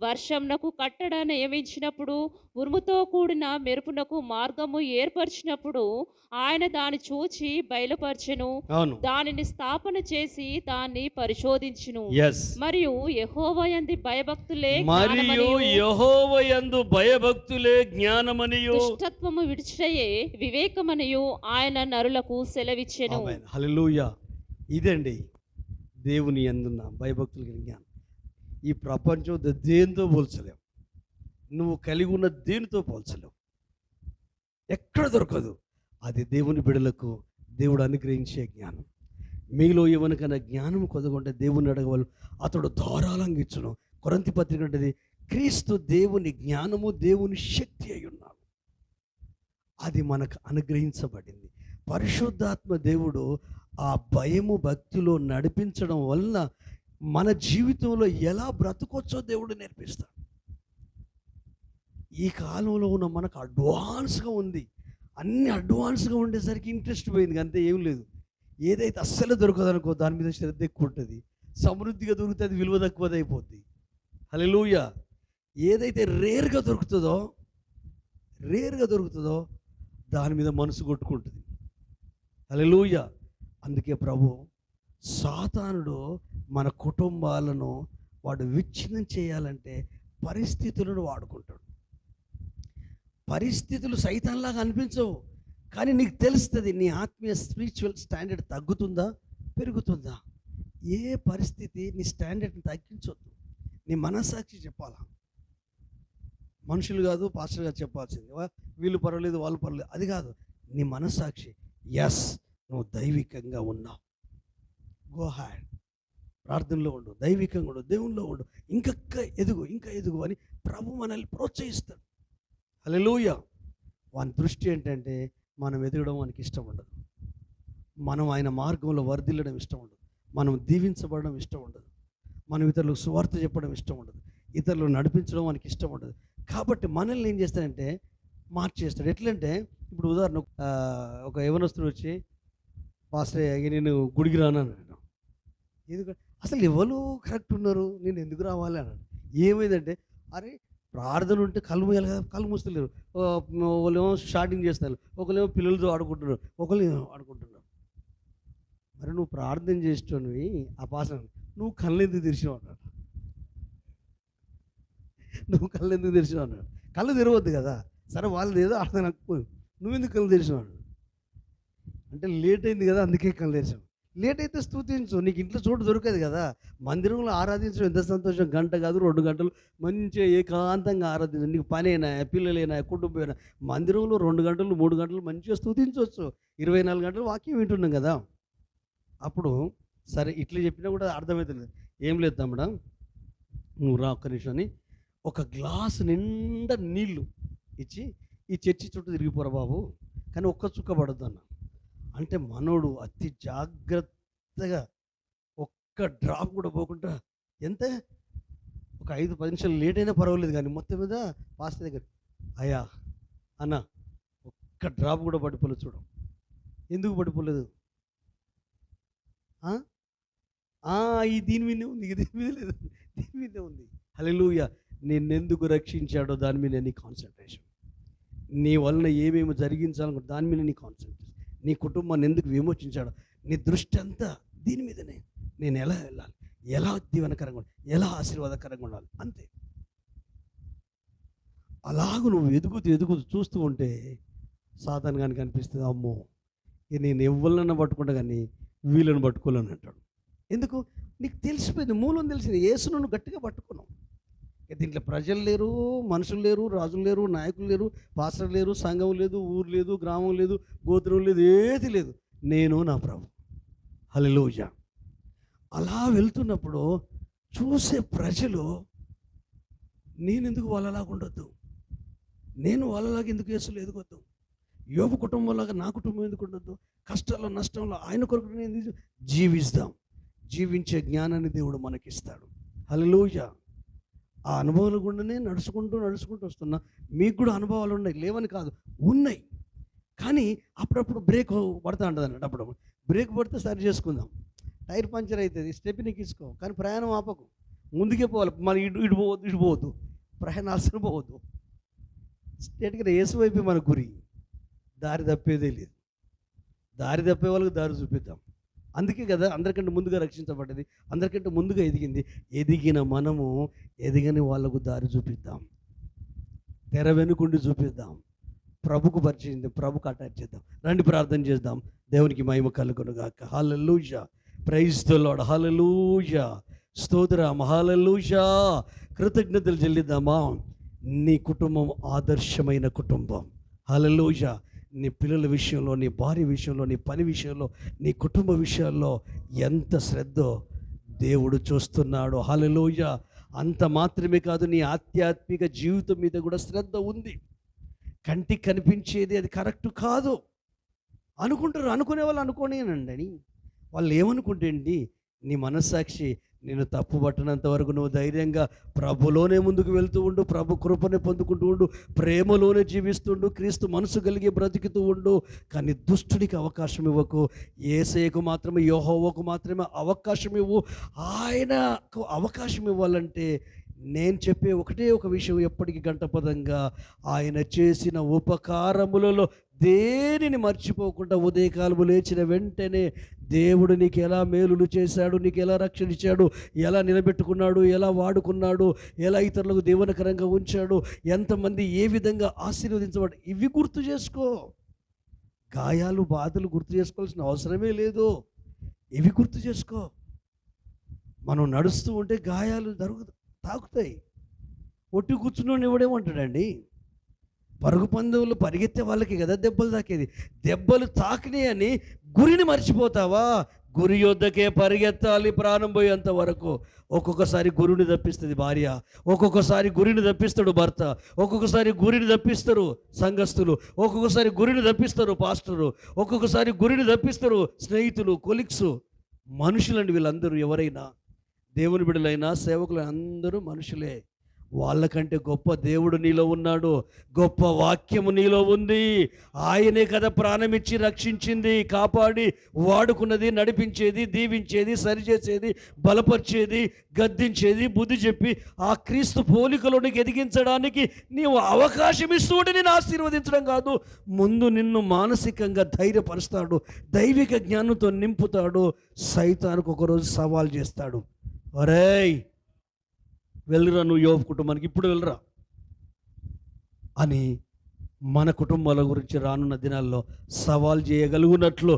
వర్షంనకు కట్టడ నియమించినప్పుడు, ఉరుముతో కూడిన మెరుపునకు మార్గము ఏర్పరిచినప్పుడు ఆయన దాన్ని చూచి బయలుపరచెను. అవును. దానిని స్థాపన చేసి దాన్ని పరిశోధించును. ఎస్. మరియు యెహోవా యందు భయభక్తులే మరియు జ్ఞానమనియు, యెహోవాయందు భయభక్తులే జ్ఞానమనియు, దుష్టత్వము విడిచిటయే వివేకమనియు ఆయన నరులకు సెలవిచ్చెను. ఆమేన్. హల్లెలూయా. ఇదండి దేవుని యందున్న భయభక్తులు కలిగిన జ్ఞానం. ఈ ప్రపంచం దేనితో పోల్చలేవు. నువ్వు కలిగి ఉన్న దేనితో పోల్చలేవు. ఎక్కడ దొరకదు. అది దేవుని బిడలకు దేవుడు అనుగ్రహించే జ్ఞానం. మీలో ఎవరికైనా జ్ఞానం కొదగొంటే దేవుని అడగవాళ్ళు అతడు ధారాళంగా ఇచ్చును. కొరింథీ పత్రిక అంటది, క్రీస్తు దేవుని జ్ఞానము దేవుని శక్తి అయి ఉన్నాడు. అది మనకు అనుగ్రహించబడింది. పరిశుద్ధాత్మ దేవుడు ఆ భయము భక్తిలో నడిపించడం వలన మన జీవితంలో ఎలా బ్రతకొచ్చో దేవుడు నేర్పిస్తాడు. ఈ కాలంలో ఉన్న మనకు అడ్వాన్స్గా ఉంది. అన్ని అడ్వాన్స్గా ఉండేసరికి ఇంట్రెస్ట్ పోయింది, అంతే. ఏం లేదు. ఏదైతే అస్సలు దొరకదు అనుకో దాని మీద శ్రద్ధ ఎక్కువ ఉంటుంది. సమృద్ధిగా దొరుకుతుంది, విలువ తక్కువది అయిపోద్ది. హల్లెలూయా. ఏదైతే రేర్గా దొరుకుతుందో దాని మీద మనసు కొట్టుకుంటుంది. హల్లెలూయా. అందుకే ప్రభు సాతానుడు మన కుటుంబాలను వాడు విచ్ఛిన్నం చేయాలంటే పరిస్థితులను వాడుకుంటాడు. పరిస్థితులు సైతాన్లాగా అనిపించవు, కానీ నీకు తెలుస్తుంది నీ ఆత్మీయ స్పిరిచువల్ స్టాండర్డ్ తగ్గుతుందా పెరుగుతుందా. ఏ పరిస్థితి నీ స్టాండర్డ్ని తగ్గించొద్దు. నీ మనస్సాక్షి చెప్పాలా. మనుషులు కాదు, పాస్టర్ గారు చెప్పాల్సింది వీళ్ళు పర్వాలేదు వాళ్ళు పర్వాలేదు అది కాదు. నీ మనస్సాక్షి ఎస్ నువ్వు దైవికంగా ఉన్నావు, గో హ్యాడ్, ప్రార్థనలో ఉండు, దైవికంగా ఉండు, దేవునిలో ఉండు, ఇంకా ఎదుగు అని ప్రభు మనల్ని ప్రోత్సహిస్తాడు. హల్లెలూయా. వాని దృష్టి ఏంటంటే మనం ఎదగడం వానికి ఇష్టం ఉండదు, మనం ఆయన మార్గంలో వర్ధిల్లడం ఇష్టం ఉండదు, మనం దీవించబడడం ఇష్టం ఉండదు, మనం ఇతరులకు సువార్త చెప్పడం ఇష్టం ఉండదు, ఇతరులు నడిపించడం వానికి ఇష్టం ఉండదు. కాబట్టి మనల్ని ఏం చేస్తాడంటే మార్చేస్తాడు. ఎట్లంటే ఇప్పుడు ఉదాహరణ ఒక యవనస్తుడు వచ్చి పాస్టర్ నేను గుడికి రాను అన్నాడు. ఎందుకంటే అసలు ఎవరు కరెక్ట్ ఉన్నారు, నేను ఎందుకు రావాలి అన్నాడు. ఏమైందంటే అరే ప్రార్థన ఉంటే కళ్ళు మూయాలి కదా, కళ్ళు మూస్తలేరు. ఒకళ్ళేమో షార్టింగ్ చేస్తారు, ఒకళ్ళేమో పిల్లలతో ఆడుకుంటున్నారు, ఒకళ్ళు ఆడుకుంటున్నారు. మరి నువ్వు ప్రార్థన చేసేటోనివి ఆ పాస్టర్ నువ్వు కళ్ళు ఎందుకు తెరిచినావు అన్నాడు. నువ్వు కళ్ళు ఎందుకు తెరిచినావు అన్నాడు. కళ్ళు తెరవద్దు కదా, సరే వాళ్ళది ఏదో అర్థం నాకు, నువ్వెందుకు కళ్ళు తెరిచినావు అన్నాడు. అంటే లేట్ అయింది కదా అందుకే కళ్ళు తెరిచావు. లేట్ అయితే స్తుతించు, నీకు ఇంట్లో చోటు దొరకదు కదా. మందిరంలో ఆరాధించడం ఎంత సంతోషం, గంట కాదు 2 గంటలు మంచిగా ఏకాంతంగా ఆరాధించు. నీకు పనైనా పిల్లలైనా కుటుంబమైనా మందిరంలో 2 గంటలు 3 గంటలు మంచిగా స్తుతించవచ్చు. 24 గంటలు వాక్యం వింటున్నాం కదా. అప్పుడు సరే ఇట్లా చెప్పినా కూడా అర్థమవుతుంది. ఏం లేదు తమ్ముడా, నువ్వు రా ఒక్క నిమిషం అని ఒక గ్లాసు నిండా నీళ్ళు ఇచ్చి ఈ చర్చి చుట్టూ తిరిగిపోరా బాబు, కానీ ఒక్క చుక్క పడద్దు అన్న. అంటే మనోడు అతి జాగ్రత్తగా ఒక్క డ్రాప్ కూడా పోకుండా, ఎంత ఒక 5-10 నిమిషాలు లేట్ అయినా పర్వాలేదు కానీ మొత్తం మీద పాస్టర్ దగ్గర అయ్యా అన్న ఒక్క డ్రాప్ కూడా పడిపోలేదు చూడం. ఎందుకు పడిపోలేదు? ఈ దీని మీదే ఉంది, దీని మీద లేదు, దీని మీదే ఉంది. హల్లెలూయా. నిన్నెందుకు రక్షించాడో దాని మీద నీ కాన్సన్ట్రేషన్, నీ వలన ఏమేమి జరిగించాలనుకో దాని మీద నీ కాన్సన్ట్రేషన్, నీ కుటుంబాన్ని ఎందుకు విమోచించాడో నీ దృష్టి అంతా దీని మీదనే. నేను ఎలా వెళ్ళాలి, ఎలా దీవెనకరంగా ఉండాలి, ఎలా ఆశీర్వాదకరంగా ఉండాలి, అంతే. అలాగూ నువ్వు ఎదుగుతూ చూస్తూ ఉంటే సాతాను కానీ కనిపిస్తుంది, అమ్మో నేను ఎవరినన్నా పట్టుకుంటా కానీ వీళ్ళని పట్టుకోలేని అంటాడు. ఎందుకు? నీకు తెలిసిపోయింది, మూలం తెలిసింది, యేసును నువ్వు గట్టిగా పట్టుకున్నావు. దీంట్లో ప్రజలు లేరు, మనుషులు లేరు, రాజులు లేరు, నాయకులు లేరు, పాస్టర్ లేరు, సంఘం లేదు, ఊరు లేదు, గ్రామం లేదు, గోత్రం లేదు, ఏది లేదు, నేను నా ప్రభు. హల్లెలూయా. అలా వెళ్తున్నప్పుడు చూసే ప్రజలు నేనెందుకు వాళ్ళలాగా ఉండొద్దు, నేను వాళ్ళలాగా ఎందుకు యేసులో ఎదగొద్దు, యోబు కుటుంబంలాగా నా కుటుంబం ఎందుకు ఉండొద్దు, కష్టాల్లో నష్టంలో ఆయన కొరకు నేను జీవిస్తాం. జీవించే జ్ఞానాన్ని దేవుడు మనకిస్తాడు. హల్లెలూయా. ఆ అనుభవాల గుండానే నడుచుకుంటూ వస్తున్నా. మీకు కూడా అనుభవాలు ఉన్నాయి, లేవని కాదు, ఉన్నాయి. కానీ అప్పుడప్పుడు బ్రేక్ పడతా ఉంటుంది అన్నట్టు. అప్పుడు బ్రేక్ పడితే సరి చేసుకుందాం. టైర్ పంచర్ అవుతుంది, స్టెప్ని తీసుకో, కానీ ప్రయాణం ఆపకు, ముందుకే పోవాలి. మళ్ళీ ఇటు పోవద్దు, ప్రయాణం అసలు పోవద్దు. స్టేట్గా యేసు వైపు మన గురి. దారి తప్పేదే లేదు, దారి తప్పే వాళ్ళకి దారి చూపిద్దాం. అందుకే కదా అందరికంటే ముందుగా రక్షించబడ్డది, అందరికంటే ముందుగా ఎదిగింది. ఎదిగిన మనము ఎదిగని వాళ్ళకు దారి చూపిద్దాం, తెర వెనుకుండి చూపిద్దాం, ప్రభుకు పరిచయం, ప్రభుకు అటాచ్ చేద్దాం. రండి ప్రార్థన చేద్దాం. దేవునికి మహిమ కలుగునుగాక. హల్లెలూయా. Praise the lord. హల్లెలూయా. స్తోత్రం. హల్లెలూయా. కృతజ్ఞతలు చెల్లిద్దామా. నీ కుటుంబం ఆదర్శమైన కుటుంబం. హల్లెలూయా. నీ పిల్లల విషయంలో, నీ భార్య విషయంలో, నీ పని విషయంలో, నీ కుటుంబ విషయాల్లో ఎంత శ్రద్ధో దేవుడు చూస్తున్నాడు. హల్లెలూయా. అంత మాత్రమే కాదు, నీ ఆధ్యాత్మిక జీవితం మీద కూడా శ్రద్ధ ఉంది. కంటికి కనిపించేది అది కరెక్ట్ కాదు అనుకుంటారు. అనుకునే వాళ్ళు అనుకోనేనండి. వాళ్ళు ఏమనుకుంటే అండి, నీ మనస్సాక్షి నేను తప్పు పట్టినంత వరకు నువ్వు ధైర్యంగా ప్రభులోనే ముందుకు వెళ్తూ ఉండు, ప్రభు కృపనే పొందుకుంటూ ఉండు, ప్రేమలోనే జీవిస్తుండు, క్రీస్తు మనసు కలిగి బ్రతుకుతూ ఉండు. కానీ దుష్టుడికి అవకాశం ఇవ్వకు. యేసయ్యకు మాత్రమే, యెహోవాకు మాత్రమే అవకాశం ఇవ్వు. ఆయనకు అవకాశం ఇవ్వాలంటే నేను చెప్పే ఒకటే ఒక విషయం ఎప్పటికీ గంటపదంగా, ఆయన చేసిన ఉపకారములలో దేనిని మర్చిపోకుండా ఉదయకాలము లేచిన వెంటనే దేవుడు నీకు ఎలా మేలులు చేశాడు, నీకు ఎలా రక్షణ ఇచ్చాడు, ఎలా నిలబెట్టుకున్నాడు, ఎలా వాడుకున్నాడు, ఎలా ఇతరులకు దీవెనకరంగా ఉంచాడు, ఎంతమంది ఏ విధంగా ఆశీర్వదించబడి, ఇవి గుర్తు చేసుకో. గాయాలు బాధలు గుర్తు చేసుకోవాల్సిన అవసరమే లేదు. ఇవి గుర్తు చేసుకో. మనం నడుస్తూ ఉంటే గాయాలు తాకుతాయి. ఒట్టి కూర్చుని ఎవడేమంటాడండి? పరుగు పందెంలో పరిగెత్తే వాళ్ళకి కదా దెబ్బలు తాకేది. దెబ్బలు తాకినాయి అని గురిని మర్చిపోతావా? గురి యొద్దకే పరిగెత్తాలి ప్రాణం పోయేంత వరకు. ఒక్కొక్కసారి గురిని తప్పిస్తుంది భార్య, ఒక్కొక్కసారి గురిని తప్పిస్తాడు భర్త, ఒక్కొక్కసారి గురిని తప్పిస్తారు సంఘస్థులు, ఒక్కొక్కసారి గురిని తప్పిస్తారు పాస్టరు, ఒక్కొక్కసారి గురిని తప్పిస్తారు స్నేహితులు, కొలిక్స్. మనుషులండి వీళ్ళందరూ. ఎవరైనా దేవుని బిడ్డలైనా సేవకులు అందరూ మనుషులే. వాళ్ళకంటే గొప్ప దేవుడు నీలో ఉన్నాడు, గొప్ప వాక్యము నీలో ఉంది. ఆయనే కదా ప్రాణమిచ్చి రక్షించింది, కాపాడి వాడుకున్నది, నడిపించేది, దీవించేది, సరిచేసేది, బలపరిచేది, గద్దించేది, బుద్ధి చెప్పి ఆ క్రీస్తు పోలికలోనికి ఎదిగించడానికి నీవు అవకాశం ఇస్తూ నేను ఆశీర్వదించడం కాదు, ముందు నిన్ను మానసికంగా ధైర్యపరుస్తాడు, దైవిక జ్ఞానంతో నింపుతాడు. సైతానికి ఒకరోజు సవాల్ చేస్తాడు, ఒరేయ్ వెళ్ళురా నువ్వు యోబు కుటుంబానికి, ఇప్పుడు వెళ్ళరా అని మన కుటుంబాల గురించి రానున్న దినాల్లో సవాల్ చేయగలుగునట్లు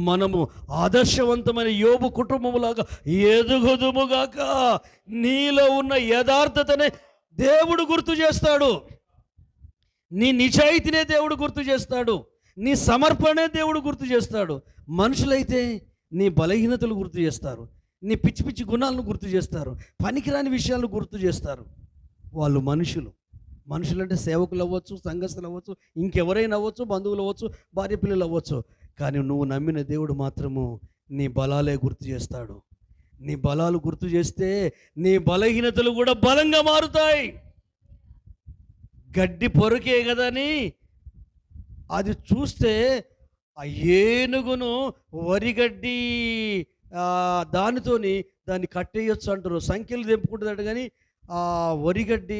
మనము ఆదర్శవంతమైన యోబు కుటుంబములాగా ఎదుగుదుముగాక. నీలో ఉన్న యథార్థతనే దేవుడు గుర్తు చేస్తాడు, నీ నిజాయితీనే దేవుడు గుర్తు చేస్తాడు, నీ సమర్పణే దేవుడు గుర్తు చేస్తాడు. మనుషులైతే నీ బలహీనతలు గుర్తు చేస్తారు, నీ పిచ్చి పిచ్చి గుణాలను గుర్తు చేస్తారు, పనికిరాని విషయాలను గుర్తు చేస్తారు. వాళ్ళు మనుషులంటే సేవకులు అవ్వచ్చు, సంఘస్థులు అవ్వచ్చు, ఇంకెవరైనా అవ్వచ్చు, బంధువులు అవ్వచ్చు, భార్య పిల్లలు అవ్వచ్చు. కానీ నువ్వు నమ్మిన దేవుడు మాత్రము నీ బలాలే గుర్తు చేస్తాడు. నీ బలాలు గుర్తు చేస్తే నీ బలహీనతలు కూడా బలంగా మారుతాయి. గడ్డి పొరకే కదని అది చూస్తే ఆ ఏనుగును వరిగడ్డి దానితోని దాన్ని కట్టేయచ్చు అంటారు. సంఖ్యలు తెంపుకుంటుందట, కానీ ఆ వరిగడ్డి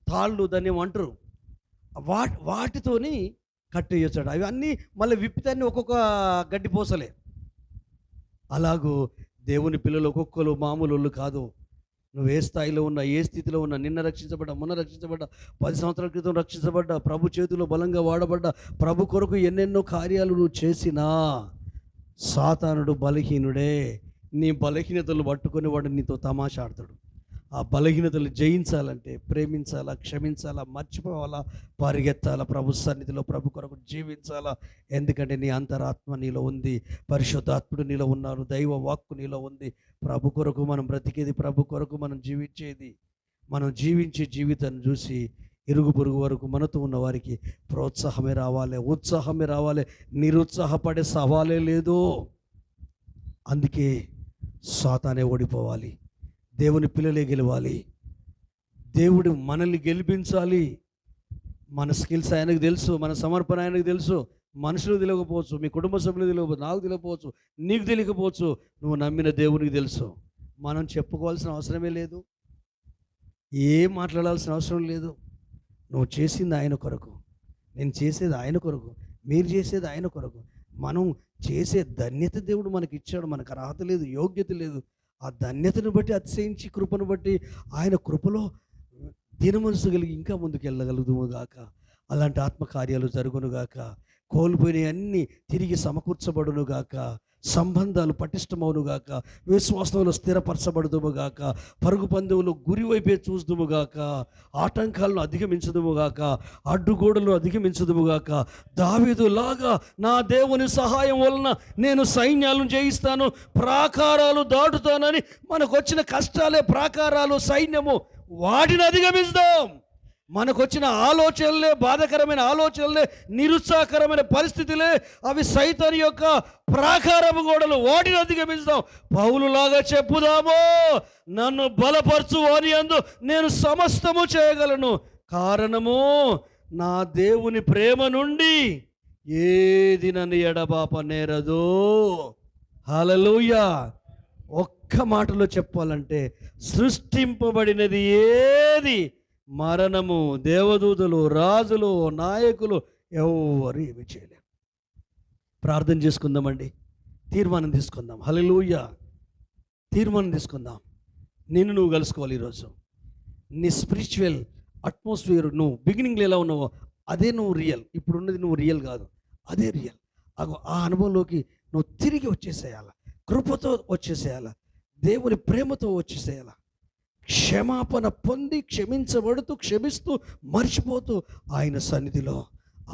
తాళ్ళు దాన్ని ఏమంటారు, వాటితోని కట్టేయచ్చాడు. అవి అన్నీ మళ్ళీ విప్పితాన్ని ఒక్కొక్క గడ్డి పోసలే. అలాగూ దేవుని పిల్లలు ఒక్కొక్కరు మామూలు కాదు. నువ్వు ఏ స్థాయిలో ఉన్నా, ఏ స్థితిలో ఉన్నా, నిన్న రక్షించబడ్డా, మొన్న రక్షించబడ్డా, 10 సంవత్సరాల క్రితం రక్షించబడ్డా, ప్రభు చేతిలో బలంగా వాడబడ్డా, ప్రభు కొరకు ఎన్నెన్నో కార్యాలు నువ్వు చేసినా సాతానుడు బలహీనుడే. నీ బలహీనతలు పట్టుకొని వాడు నీతో తమాషా ఆడతాడు. ఆ బలహీనతలు జయించాలంటే ప్రేమించాలా, క్షమించాలా, మర్చిపోవాలా, పరిగెత్తాలా, ప్రభు సన్నిధిలో ప్రభు కొరకు జీవించాలా. ఎందుకంటే నీ అంతరాత్మ నీలో ఉంది, పరిశుద్ధాత్ముడు నీలో ఉన్నారు, దైవ వాక్కు నీలో ఉంది. ప్రభు కొరకు మనం బ్రతికేది, ప్రభు కొరకు మనం జీవించేది. మనం జీవించే జీవితాన్ని చూసి ఇరుగు పొరుగు వరకు మనతో ఉన్న వారికి ప్రోత్సాహమే రావాలి, ఉత్సాహమే రావాలి, నిరుత్సాహపడే సవాలే లేదు. అందుకే సాతానే ఓడిపోవాలి, దేవుని పిల్లలే గెలవాలి. దేవుడు మనల్ని గెలిపించాలి. మన స్కిల్స్ ఆయనకు తెలుసు, మన సమర్పణ ఆయనకు తెలుసు. మనుషులు తెలియకపోవచ్చు, మీ కుటుంబ సభ్యులు తెలియకపోవచ్చు, నాకు తెలియకపోవచ్చు, నీకు తెలియకపోవచ్చు, నువ్వు నమ్మిన దేవునికి తెలుసు. మనం చెప్పుకోవాల్సిన అవసరమే లేదు, ఏం మాట్లాడాల్సిన అవసరం లేదు. నువ్వు చేసింది ఆయన కొరకు, నేను చేసేది ఆయన కొరకు, మీరు చేసేది ఆయన కొరకు. మనం చేసే ధన్యత దేవుడు మనకి ఇచ్చాడు. మనకు అర్హత లేదు, యోగ్యత లేదు. ఆ ధన్యతను బట్టి అతిశయించి, కృపను బట్టి ఆయన కృపలో దీనమనసు కలిగి ఇంకా ముందుకు వెళ్ళగలుగుదుము గాక. అలాంటి ఆత్మకార్యాలు జరుగునుగాక. కోల్పోయినవి అన్నీ తిరిగి సమకూర్చబడునుగాక. సంబంధాలు పటిష్టమవునుగాక. విశ్వాసంలో స్థిరపరచబడుదుముగాక. పరుగు పందెములు గురివైపే చూస్తుముగాక. ఆటంకాలను అధిగమించదుముగాక. అడ్డుగోడలు అధిగమించదుముగాక. దావీదులాగా నా దేవుని సహాయం వలన నేను సైన్యాలను జయిస్తాను, ప్రాకారాలు దాటుతానని, మనకు వచ్చిన కష్టాలే ప్రాకారాలు, సైన్యము, వాటిని అధిగమిస్తాం. మనకు వచ్చిన ఆలోచనలే, బాధకరమైన ఆలోచనలే, నిరుత్సాహకరమైన పరిస్థితులే, అవి సైతాను యొక్క ప్రాకారపు గోడలు, వాటిని అధిగమిస్తాం. పౌలులాగా చెప్పుదాము, నన్ను బలపరచు వాని యందు నేను సమస్తము చేయగలను. కారణము నా దేవుని ప్రేమ నుండి ఏది నన్ను ఎడబాప నేరదు. హల్లెలూయా. ఒక్క మాటలో చెప్పాలంటే సృష్టింపబడినది ఏది, మరణము, దేవదూతలు, రాజులు, నాయకులు, ఎవరు ఏమీ చేయలేరు. ప్రార్థన చేసుకుందామండి, తీర్మానం తీసుకుందాం. హల్లెలూయా. తీర్మానం తీసుకుందాం. నువ్వు కలుసుకోవాలి ఈరోజు. నీ స్పిరిచువల్ అట్మాస్ఫియర్, నువ్వు బిగినింగ్లో ఎలా ఉన్నావో అదే నువ్వు రియల్. ఇప్పుడు ఉన్నది నువ్వు రియల్ కాదు, అదే రియల్. ఆ అనుభవంలోకి నువ్వు తిరిగి వచ్చేసేయాల, కృపతో వచ్చేసేయాల, దేవుని ప్రేమతో వచ్చేసేయాల. క్షమాపణ పొంది క్షమించబడుతూ క్షమిస్తూ మర్చిపోతూ ఆయన సన్నిధిలో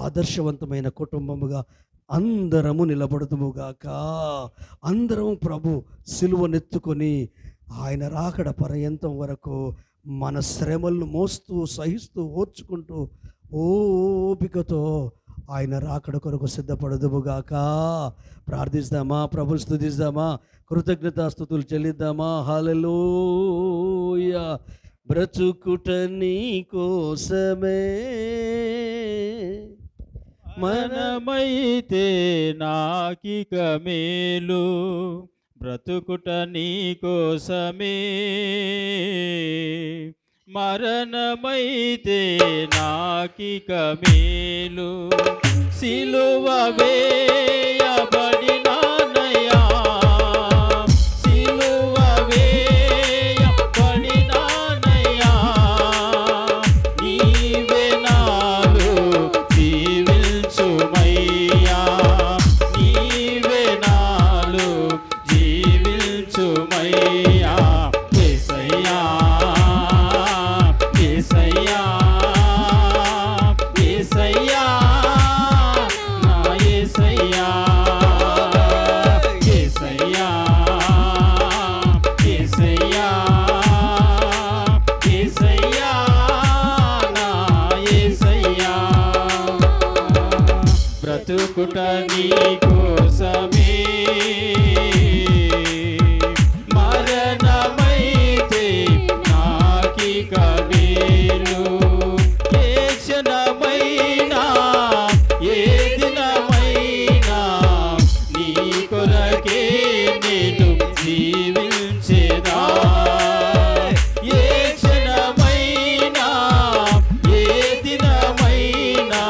ఆదర్శవంతమైన కుటుంబముగా అందరము నిలబడుతుముగాక. అందరం ప్రభు సిలువనెత్తుకొని ఆయన రాకడ పర్యంతం వరకు మన శ్రమలను మోస్తూ సహిస్తూ ఓర్చుకుంటూ ఓపికతో ఆయన రాకడ కొరకు సిద్ధపడదుముగాక. ప్రార్థిస్తామా, ప్రభుని స్తుతిస్తామా, కృతజ్ఞతాస్తుతులు చెల్లిద్దామా. హల్లెలూయా. బ్రతుకుట నీ కోసమే, మనమైతే నాకిక మేలు, బ్రతుకుట నీ కోసమే. మరణమైతే నాకిక మేలు, సిలువ వేయబడినానయ్యా, సిలువ వేయబడినానయ్యా. నీవే నాలో జీవించుమయ్యా, నీవే నాలో జీవించుమయ్యా. యేసయ్యా, యేసయ్యా, యేసయ్యా, నా యేసయ్యా, యేసయ్యా, యేసయ్యా, యేసయ్యా, నా యేసయ్యా. బ్రతుకుట నీ కోసమే, మరణమైతే నాకిక మేలు. ఏ క్షణమైనా ఏ దినమైనా నీ కొరకే నేను జీవించేదా. ఏ క్షణమైనా ఏ దినమైనా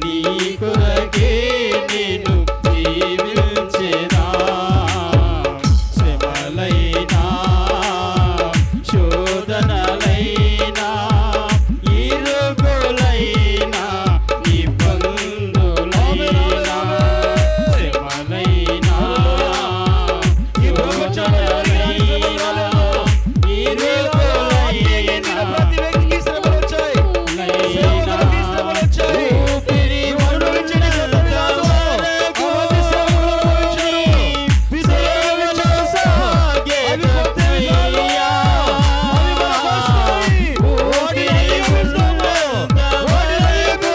నీ కొరకే నేను జీవించేదా. శ్రమలైనా శోధనలైనా ఇరుకులైనా ఇబ్బందులైనా, శ్రమలైనా శోధనలైనా ఇరుకులైనా, ఊపిరి ఉన్నంత వరకు సేవలో సాగేదయ్యా. ఊపిరి ఉన్నంత వరకు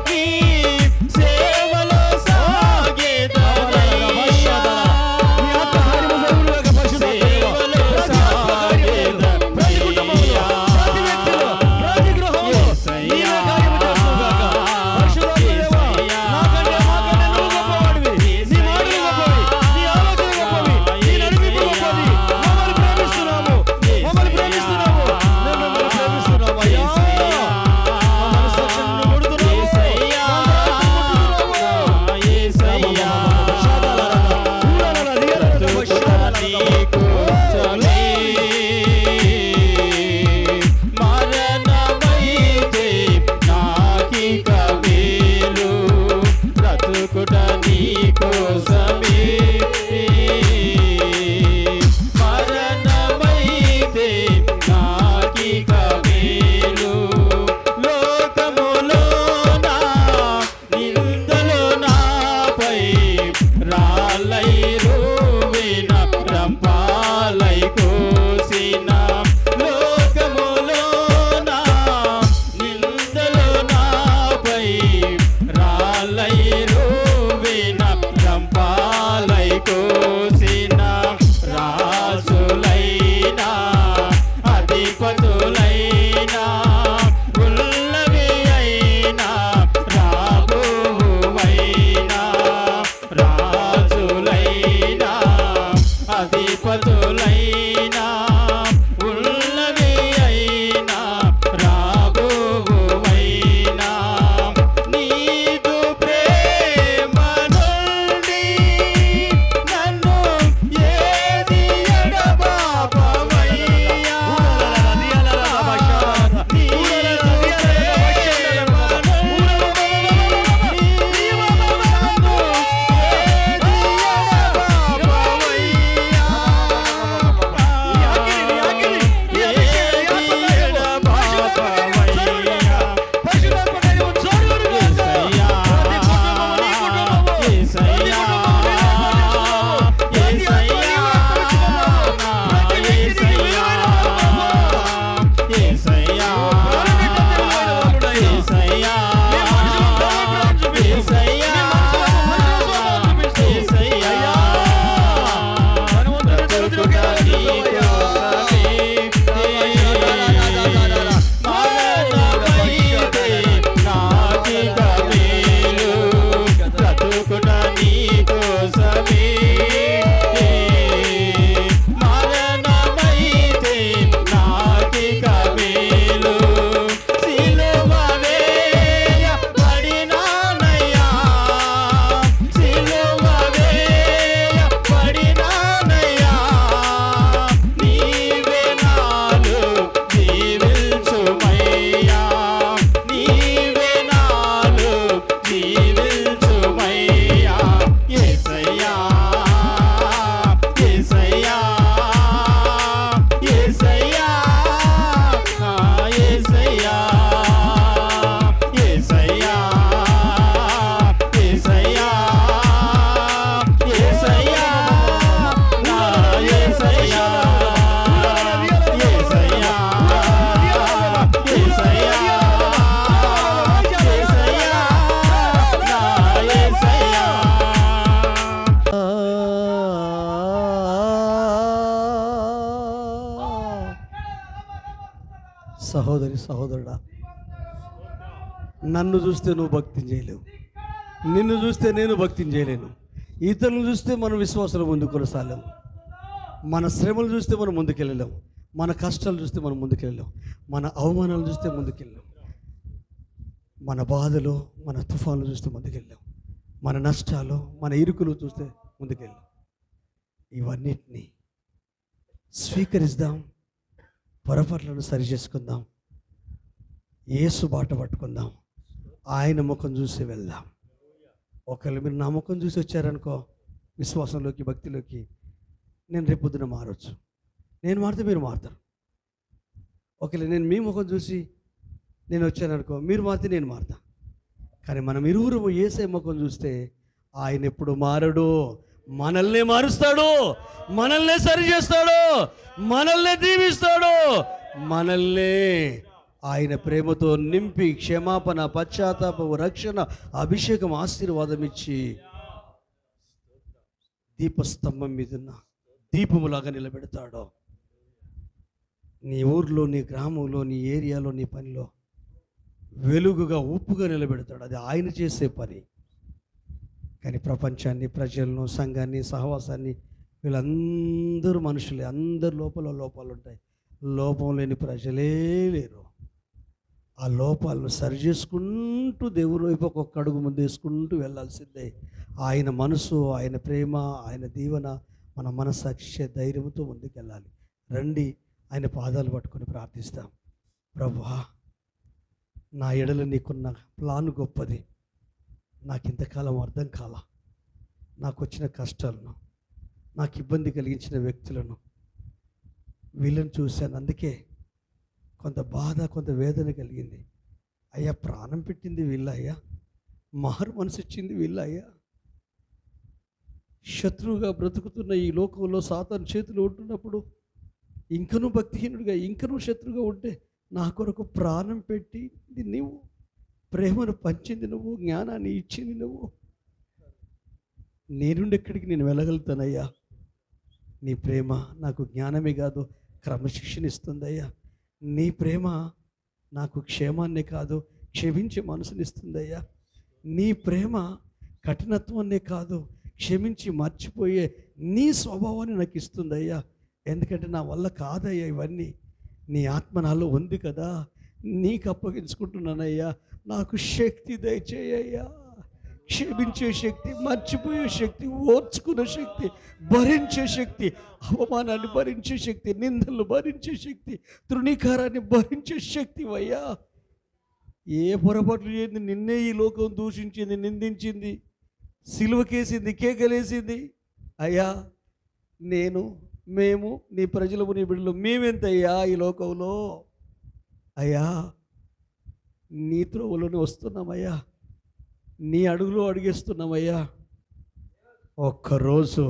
నీ సేవలో సాగేదయ్యా. సేవలో సాగేదయ్యా. మరణమైతే నాకిక మేలు, బ్రతుకుట నీ కోసమే. మరణమైతే నాకిక మేలు. లోకములోన నిందలు నాపై రాళ్ళై రువిన రంపాలై సహోదరి సహోదరుడా, నన్ను చూస్తే నువ్వు భక్తి చేయలేవు, నిన్ను చూస్తే నేను భక్తి చేయలేను. ఇతరులను చూస్తే మనం విశ్వాసాలు ముందుకు కొనసాగలేము, మన శ్రమలు చూస్తే మనం ముందుకెళ్ళలేము, మన కష్టాలు చూస్తే మనం ముందుకెళ్ళలేము, మన అవమానాలు చూస్తే ముందుకెళ్ళాం, మన బాధలు మన తుఫాన్లు చూస్తే ముందుకెళ్ళాం, మన నష్టాలు మన ఇరుకులు చూస్తే ముందుకెళ్ళాం. ఇవన్నిటినీ స్వీకరిద్దాం, పొరపాట్లను సరి చేసుకుందాం, యేసు బాట పట్టుకుందాం, ఆయన ముఖం చూసి వెళ్దాం. ఒకవేళ మీరు నా ముఖం చూసి వచ్చారనుకో, విశ్వాసంలోకి భక్తిలోకి, నేను రేపు పొద్దున మారవచ్చు. నేను మారితే మీరు మారుతారు. ఒకవేళ నేను మీ ముఖం చూసి నేను వచ్చాననుకో, మీరు మారితే నేను మారుతా. కానీ మనం ఇరువురు యేసయ్య ముఖం చూస్తే ఆయన ఎప్పుడు మారడు, మనల్ని మారుస్తాడు, మనల్ని సరి చేస్తాడు, మనల్ని దీవిస్తాడు, మనల్ని ఆయన ప్రేమతో నింపి క్షమాపణ, పశ్చాత్తాపం, రక్షణ, అభిషేకం, ఆశీర్వాదం ఇచ్చి దీపస్తంభం మీదున్న దీపములాగా నిలబెడతాడు. నీ ఊర్లో, నీ గ్రామంలో, నీ ఏరియాలో, నీ పనిలో వెలుగుగా, ఉప్పుగా నిలబెడతాడు. అది ఆయన చేసే పని. కానీ ప్రపంచాన్ని, ప్రజలను, సంఘాన్ని, సహవాసాన్ని, వీళ్ళందరూ మనుషులే. అందరి లోపల లోపాలు ఉంటాయి. లోపం లేని ప్రజలే లేరు. ఆ లోపాలను సరి చేసుకుంటూ దేవుని వైపు ఒక్కొక్క అడుగు ముందు వేసుకుంటూ వెళ్ళాల్సిందే. ఆయన మనసు, ఆయన ప్రేమ, ఆయన దీవెన మన మనసాక్షి ధైర్యంతో ముందుకెళ్ళాలి. రండి, ఆయన పాదాలు పట్టుకొని ప్రార్థిస్తాం. ప్రభువా, నా ఎడల నీకున్న ప్లాన్ గొప్పది. నాకు ఇంతకాలం అర్థం కాల. నాకు వచ్చిన కష్టాలను, నాకు ఇబ్బంది కలిగించిన వ్యక్తులను, వీళ్ళని చూశాను. అందుకే కొంత బాధ, కొంత వేదన కలిగింది. అయ్యా, ప్రాణం పెట్టింది వీళ్ళ అయ్యా, మారు మనసు ఇచ్చింది వీళ్ళ అయ్యా. శత్రువుగా బ్రతుకుతున్న ఈ లోకంలో సాతాను చేతులు ఉంటున్నప్పుడు ఇంకనూ భక్తిహీనుడిగా, ఇంకనూ శత్రువుగా ఉంటే నా కొరకు ప్రాణం పెట్టింది నువ్వు, ప్రేమను పంచింది నువ్వు, జ్ఞానాన్ని ఇచ్చింది నువ్వు. నేనుండి ఎక్కడికి నేను వెళ్ళగలుగుతానయ్యా? నీ ప్రేమ నాకు జ్ఞానమే కాదు, క్రమశిక్షణ ఇస్తుందయ్యా. నీ ప్రేమ నాకు క్షేమాన్నే కాదు, క్షమించే మనసునిస్తుందయ్యా. నీ ప్రేమ కఠినత్వాన్నే కాదు, క్షమించి మర్చిపోయే నీ స్వభావాన్ని నాకు ఇస్తుందయ్యా. ఎందుకంటే నా వల్ల కాదయ్యా ఇవన్నీ. నీ ఆత్మ నాలో ఉంది కదా, నీకు అప్పగించుకుంటున్నానయ్యా. నాకు శక్తి దయచేయ్యా, క్షమించే శక్తి, మర్చిపోయే శక్తి, ఓర్చుకునే శక్తి, భరించే శక్తి, అవమానాన్ని భరించే శక్తి, నిందలు భరించే శక్తి, తృణీకారాన్ని భరించే శక్తి అయ్యా. ఏ పొరపాట్లు చేసింది? నిన్నే ఈ లోకం దూషించింది, నిందించింది, సిలువకేసింది, కేకలేసింది. అయ్యా, మేము నీ ప్రజలము, నీ బిడ్డలు, మేమెంతయ్యా ఈ లోకంలో? అయ్యా, నీ త్రోవలోనే వస్తున్నామయ్యా, నీ అడుగులో అడిగేస్తున్నామయ్యా. ఒక్కరోజు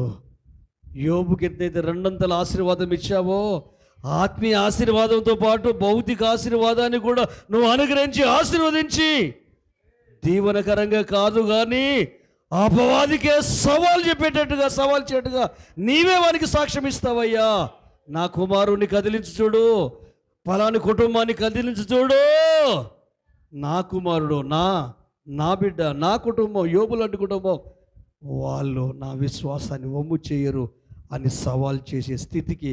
యోబుకి ఎంతైతే 200 ఆశీర్వాదం ఇచ్చావో, ఆత్మీయ ఆశీర్వాదంతో పాటు భౌతిక ఆశీర్వాదాన్ని కూడా నువ్వు అనుగ్రహించి ఆశీర్వదించి, దీవనకరంగా కాదు కానీ అపవాదికే సవాల్ చేట్టుగా నీవే వానికి సాక్ష్యం ఇస్తావయ్యా. నా కుమారుని కదిలించి చూడు, ఫలాని కుటుంబాన్ని కదిలించి చూడు, నా కుమారుడు, నా బిడ్డ, నా కుటుంబం, యోబు లాంటి కుటుంబం, వాళ్ళు నా విశ్వాసాన్ని వమ్ము చేయరు అని సవాల్ చేసే స్థితికి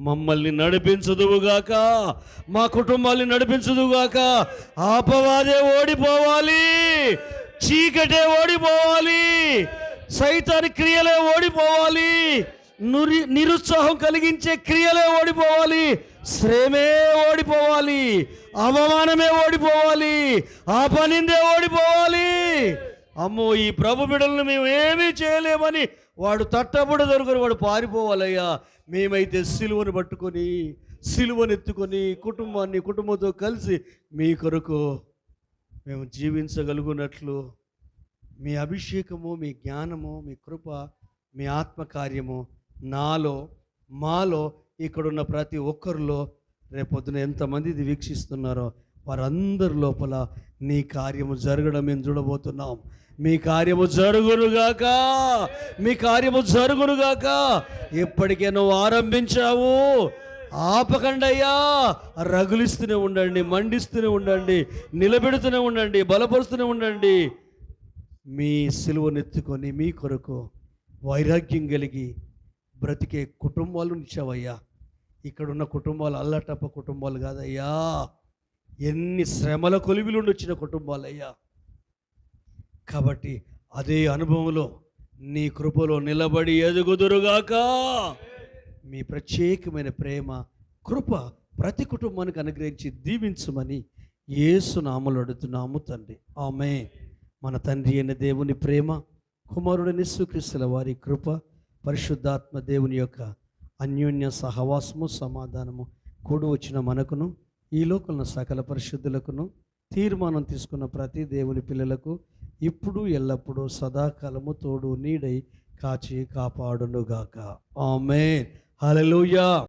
మమ్మల్ని నడిపించదువుగాక, మా కుటుంబాన్ని నడిపించదువుగాక. అపవాదే ఓడిపోవాలి, చీకటే ఓడిపోవాలి, సైతాని క్రియలే ఓడిపోవాలి, నిరుత్సాహం కలిగించే క్రియలే ఓడిపోవాలి, శ్రమే ఓడిపోవాలి, అవమానమే ఓడిపోవాలి, అపనిందే ఓడిపోవాలి. అమ్మో, ఈ ప్రభు బిడ్డలను మేము ఏమీ చేయలేమని వాడు తట్టబడి దొరుకుని వాడు పారిపోవాలయ్యా. మేమైతే సిలువను పట్టుకొని, సిలువనెత్తుకొని, కుటుంబంతో కలిసి మీ కొరకు మేము జీవించగలుగునట్లు మీ అభిషేకము, మీ జ్ఞానము, మీ కృప, మీ ఆత్మకార్యము నాలో, మాలో, ఇక్కడున్న ప్రతి ఒక్కరిలో రేపొద్దున ఎంతమంది ఇది వీక్షిస్తున్నారో వారందరి లోపల నీ కార్యము జరగడం మేము చూడబోతున్నాం. మీ కార్యము జరుగునుగాక, మీ కార్యము జరుగునుగాక. ఎప్పటికే నువ్వు ఆరంభించావు, ఆపకండి అయ్యా, రగులిస్తూనే ఉండండి, మండిస్తూనే ఉండండి, నిలబెడుతూనే ఉండండి, బలపరుస్తూనే ఉండండి. మీ సిలువనెత్తుకొని మీ కొరకు వైరాగ్యం కలిగి బ్రతికే కుటుంబాలు ఇచ్చావయ్యా. ఇక్కడున్న కుటుంబాలు అల్లటప్ప కుటుంబాలు కాదయ్యా, ఎన్ని శ్రమల కొలివిలుండి వచ్చిన కుటుంబాలయ్యా. కాబట్టి అదే అనుభవంలో నీ కృపలో నిలబడి ఎదుగుదురుగాక. మీ ప్రత్యేకమైన ప్రేమ, కృప ప్రతి కుటుంబానికి అనుగ్రహించి దీవించమని యేసు నామములో అడుగుతున్నాము తండ్రి, ఆమేన్. మన తండ్రి అయిన దేవుని ప్రేమ, కుమారుడైన యేసుక్రీస్తుల వారి కృప, పరిశుద్ధాత్మ దేవుని యొక్క అన్యోన్య సహవాసము, సమాధానము కూడి వచ్చిన మనకును, ఈ లోకంలో సకల పరిశుద్ధులకును, తీర్మానం తీసుకున్న ప్రతి దేవుని పిల్లలకు ఇప్పుడు ఎల్లప్పుడూ సదాకాలము తోడు నీడై కాచి కాపాడునుగాక. ఆమేన్. హల్లెలూయా.